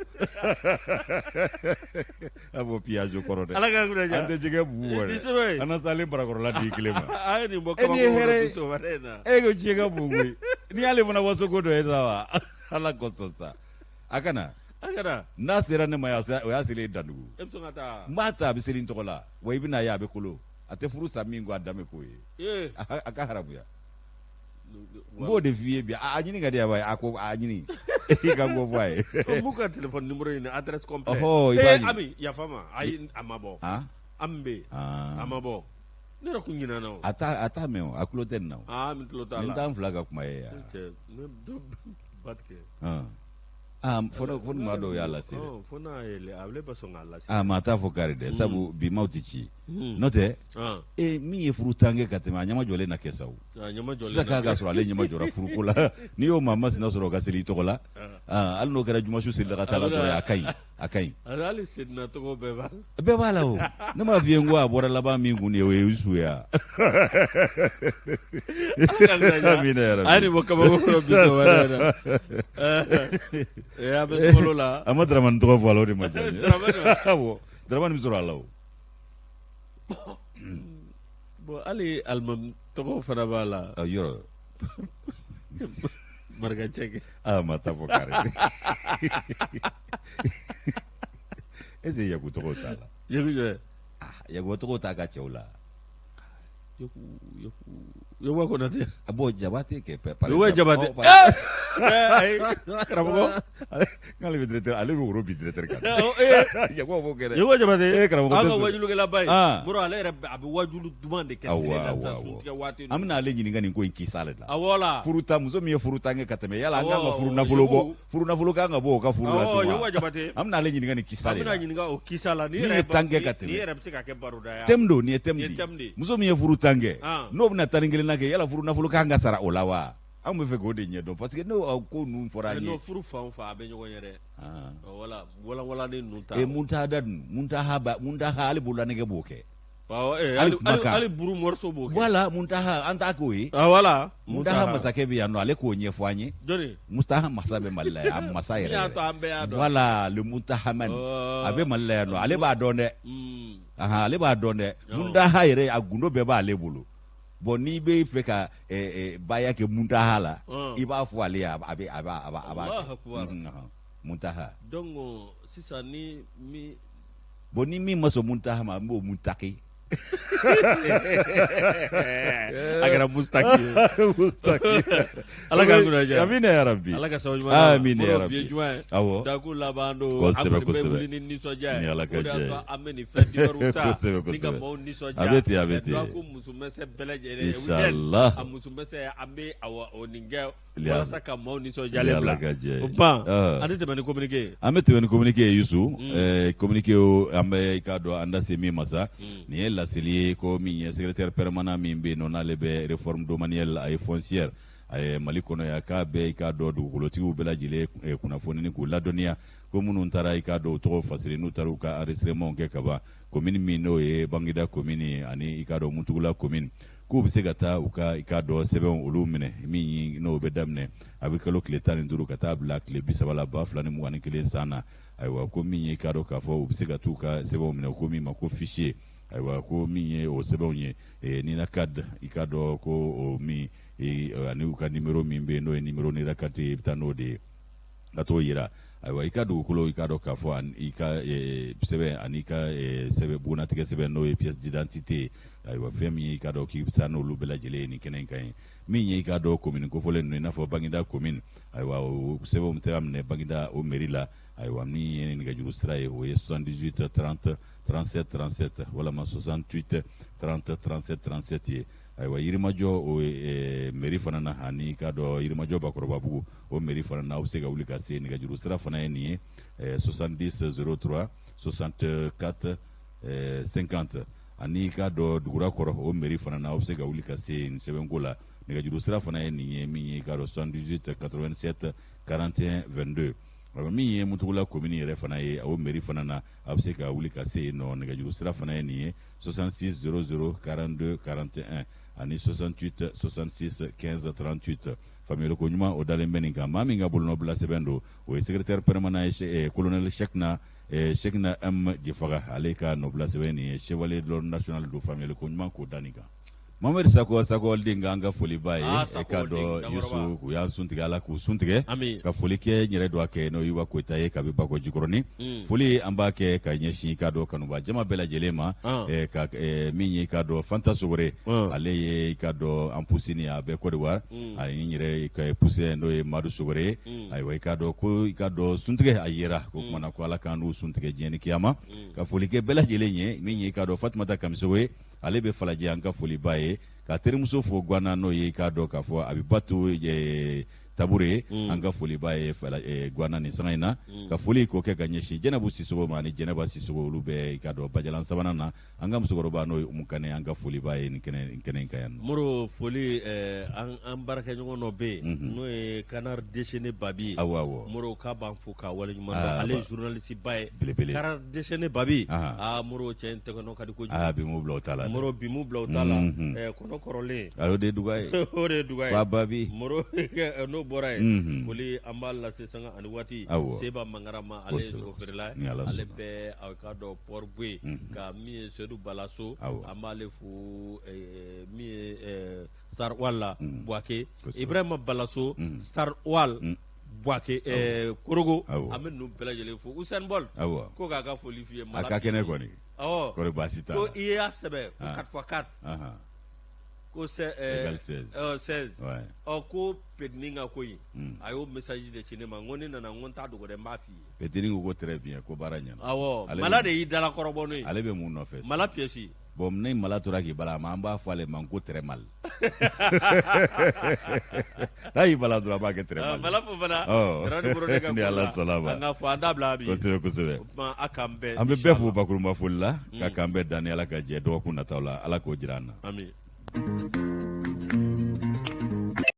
a bɔ piyazo kɔrɔ dɛ ala ka kunna an tɛ jɛgɛ bu wɔ dɛ an na salen barakɔrɔla di kelen ma a ye nin bɔ kabakoro e ko jɛgɛ bu koyi n'i y'ale fana bɔ sogo dɔ ye sa wa ala kosɔn sa a kana n'a sera ne ma o y'a selen Dandugu n b'a ta a bɛ seli n tɔgɔ la wa i bɛna ye a bɛ kolo a tɛ furu sa min ko a danbe k'o ye a ka haramuya n b'o de f'i ye bi a ɲini ka di a ba ye a ko a ɲini i ka bɔ fɔ a ye m'u ka téléphone numéro ɲini adresse complète Ami yafa ma ayi a ma bɔ an bɛ a ma bɔ ne yɛrɛ kun ɲinana o a t'a mɛn o a tulo tɛ nin na o min tulo t'a la nin t'an fila ka kuma ye yan fo ni maa dɔw y'a lase dɛ fo n'a yɛlɛ ale bɛ sɔn k'a lase maa t'a fɔ kari dɛ sabu bi maaw tɛ ci n'o tɛ min ye furu tan kɛ ka tɛmɛ a ɲama jɔlen na kɛ sa o sisan k'a ka sɔrɔ ale ɲama jɔra furuko la n'i y'o maa masina sɔrɔ o ka seli i tɔgɔ la hali n'o kɛra jumasu seli la ka taa la dɔrɔn a ka ɲi a ka ɲi hali sedina tɔgɔ bɛɛ b'a la o ne m'a f'i ye n ko a bɔra laban min kun ye o ye Yusu ye a a ni bɔ kabakoro bi sɔn wɛrɛ na a bɛ sɔgɔlo la a ma Daramani tɔgɔ fɔ a la o de ma diya n ye Daramani bɛ sɔrɔ a la o bon hali alimami tɔgɔ fana b'a la yɔrɔ maraka cɛkɛ ma taa fɔ kari est-ce que Yaku tɔgɔw t'a la Yaku jɔ Yaku tɔgɔw t'a ka cɛw la Yowa Konate. Abo Jabate ke Yowa Jabate. Karamɔgɔ. Ngale bi directeur ale bi woro bi directeur kan. Yago bo kere. Yowa Jabate. Karamɔgɔ. An ka wajulukɛla ba ye. Moro ale yɛrɛ a bɛ wajulu duman de kɛ tile la sa suntigɛ waati. An bɛna ale ɲininka nin ko in kisa le la. Awɔ la. Furuta muso min ye furuta kɛ ka tɛmɛ yala an kan ka furu nafolo bɔ. Furu nafolo kan ka bɔ o ka furu la tuma. Yowa Jabate. An bɛna ale ɲininka nin kisa le la. An bɛna ɲininka o kisa la. Ni yɛrɛ tangɛ ka tɛmɛ. Ni yɛrɛ bɛ se ka kɛ baroda ya. Thème do ni ye thème di. Muso min ye furu tangɛ. N'o bɛna tani kelenna kɛ yala furu nafolo kan ka sara o la wa. An bɛ fɛ k'o de ɲɛdɔn parce que n'o ko ninnu fɔra an ye. N'o furu fan o fan a bɛ ɲɔgɔn ye dɛ. Wala walanwalani ninnu ta. Muntaha dun muntaha ale bolola nɛgɛ b'o kɛ. hali buru morceau b'o kɛ. Voilà Muntaha an t'a k'o ye. Voilà Muntaha masakɛ bɛ yan nɔ ale k'o ɲɛfɔ an ye. Jɔnni. Muntaha masa bɛ Mali la yan a masa yɛrɛ. N'i y'a to an bɛɛ y'a dɔn. Voilà le Muntahamani a bɛ Mali la yan nɔ ale b'a dɔn dɛ. Ale b'a dɔn dɛ. Muntaha yɛrɛ a gundo bɛɛ b'ale bolo. Bon n'i bɛ fɛ ka baya kɛ Muntaha la i b'a fɔ ale a b'a kɛ. Muntaha. Donc sisan ni mi. Bon ni min ma sɔn Muntaha ma n b'o Muntaki. A kɛra Mustaki. Ala ka dugawu Amina ya Rabbi. Ala ka sababu ɲuman. Amina ya Rabbi. Awɔ. Daku laban don. Kosɛbɛ An bɛ wuli ni nisɔndiya ye. Ni Ala ka jɛ ye. An bɛ nin fɛn diverses ta. Kosɛbɛ. Ni ka maaw nisɔndiya. A bɛ ten a bɛ ten. Daku musumɛsɛ bɛɛ lajɛlen. Inshallah. A musumɛsɛ an bɛ o nin kɛ walasa ka maaw nisɔndiyalen bila. Ala ka jɛ ye. O ban an tɛ tɛmɛ ni communiqué. An bɛ tɛmɛ ni communiqué ye Youssou. Communiqué an bɛ i k'a dɔn an da se min ma sa. Nin ye laseli ye ko min ye secrétaire permanent min bɛ yen nɔ n'ale bɛ réforme domaniale a ye foncière a ye Mali kɔnɔ yan k'a bɛɛ i k'a dɔn dugukolotigiw bɛɛ lajɛlen kunnafoni k'u ladɔnniya ko minnu taara i k'a dɔn u tɔgɔ fasiri n'u taara u ka enregistrement kɛ ka ban commune min n'o ye Bangida commune ani i k'a dɔn Mutugula commune k'u bɛ se ka taa u ka i k'a dɔn sɛbɛnw olu minɛ min n'o bɛ daminɛ a bɛ kalo tile 15 ka taa bila tile 30 la 2021 san na ayiwa ko min ye i k'a dɔn k'a fɔ u bɛ se ka t'u ka sɛbɛnw minɛ ko min ma ko fichier ayiwa ko min ye o sɛbɛnw ye NINACAD i k'a dɔn ko o min ani u ka numéro min bɛ yen n'o ye numéro NINACAD ye i bɛ taa n'o de ye ka t'o yira ayiwa i ka dugukolo i k'a dɔn k'a fɔ i ka sɛbɛn ani i ka sɛbɛn bugunnatigɛ sɛbɛn n'o ye pièce d'identité ayiwa fɛn min ye i k'a dɔn k'i bɛ taa n'olu bɛɛ lajɛlen ye nin kɛnɛ in kan ye min ye i k'a dɔn commune kofɔlen ninnu i n'a fɔ Bangida commune ayiwa o sɛbɛnw bɛ taa minɛ Bangida o mairie la ayiwa min ye nɛgɛjuru sira ye o ye 78 30 37 37 walama 68 30 37 37 ye ayiwa Yirimajɔ o mairie fana na ani k'a dɔn Yirimajɔ Bakɔrɔbabugu o mairie fana na aw bɛ se ka wuli ka se nɛgɛjuru sira fana ye nin ye 70 03 64 50 ani k'a dɔn Dugurakɔrɔ o mairie fana na aw bɛ se ka wuli ka se nin sɛbɛnko la nɛgɛjuru sira fana ye nin ye min ye k'a dɔn 78 87 41 22 min ye Mutugula commune yɛrɛ fana ye o mairie fana na a bɛ se ka wuli ka se yen nɔ nɛgɛjuru sira fana ye nin ye 66 00 42 41 ani 68 66 15 38 faamuyali ko ɲuman o dalen bɛ nin kan maa min ka bolonɔ bila sɛbɛn don o ye secrétaire permanent ye colonel Cheikhna M Jefaga ale ka nɔbila sɛbɛn nin ye chevalier de l'ordre national don faamuyali ko ɲuman k'o da nin kan Mohamed Sako den ka an ka foli b'a ye k'a dɔn Youssou u y'an suntigɛ Ala k'u suntigɛ ka foli kɛ n yɛrɛ don a kɛ n'o Yuba Koyita ye kabi Bakɔ Jikɔrɔni foli an b'a kɛ ka ɲɛsin k'a dɔn kanuba jama bɛɛ lajɛlen ma ka min ye k'a dɔn Fanta Sogore ale ye k'a dɔn an pusini a bɛ Côte d'Ivoire ani n yɛrɛ ka pusɛ n'o ye Madu Sogore ayiwa i k'a dɔn ko i k'a dɔn suntigɛ a yera ko kumana ko Ala k'an n'u suntigɛ diɲɛ ni kiyama ka foli kɛ bɛɛ lajɛlen ye min ye k'a dɔn Fatumata Kamisogo ye ale bɛ Falajɛ an ka foli b'a ye ka terimuso fo Gwana n'o ye k'a dɔn k'a fɔ Abibatu Tabure an ka foli b'a ye Gwana nin sanga in na ka foli k'o kɛ ka ɲɛsin Jɛnɛbu Sisogo ma ani Jɛnɛba Sisogo olu bɛ k'a dɔn Bajalan sabanan na an ka musokɔrɔba n'o ye Umu Kane an ka foli b'a ye nin kɛnɛ in kan yan nɔ. Moro foli an baarakɛɲɔgɔn dɔ bɛ yen n'o ye Canard Déchaîné Babi awɔ Moro k'a b'an fo k'a waleɲuman dɔn ale ye journaliste ba ye belebele Canard Déchaîné Babi Moro cɛ in tɛgɛnɔ ka di kojugu bi m'u bila o t'a la Moro bi m'u bila o t'a la kɔnɔ kɔrɔlen o de ye duga ye o de ye duga ye fa Babi Moro n'o bɔra ye foli an b'a lase sanga ani waati Seba Mangarama ale ye sogo feerela ale bɛ aw k'a dɔn port bouée ka min ye Seydou Balaso an b'ale fo min ye Star Wal la Buake Ibrahima Balaso Star Wal Buake Korogo an bɛ ninnu bɛɛ lajɛlen fo Usain Bolt ko k'a ka foli f'i ye a ka kɛnɛ kɔni kɔri baasi t'a la ko i y'a sɛbɛn 4x4 ko 16 ko Petini ka ko yi a y'o message de ci ne ma ngo ni nana ngo t'a dogo de m'a fi Petini ko très bien ko baara ɲɛna awɔ mala de y'i dala kɔrɔbɔ n'o ye ale bɛ mun nɔfɛ mala pièce bon ne mala tora k'i bala ma an b'a fɔ ale ma ko très mal n'a y'i bala dɔrɔn a b'a kɛ très mal mala fo fana ni Ala sɔnna ma an ka fɔ an da bila bi kosɛbɛ a kan bɛɛ an bɛ bɛɛ fo bakurunba foli la ka kan bɛɛ dan ni Ala ka jɛ dɔgɔkun nataw la Ala k'o jira an na amin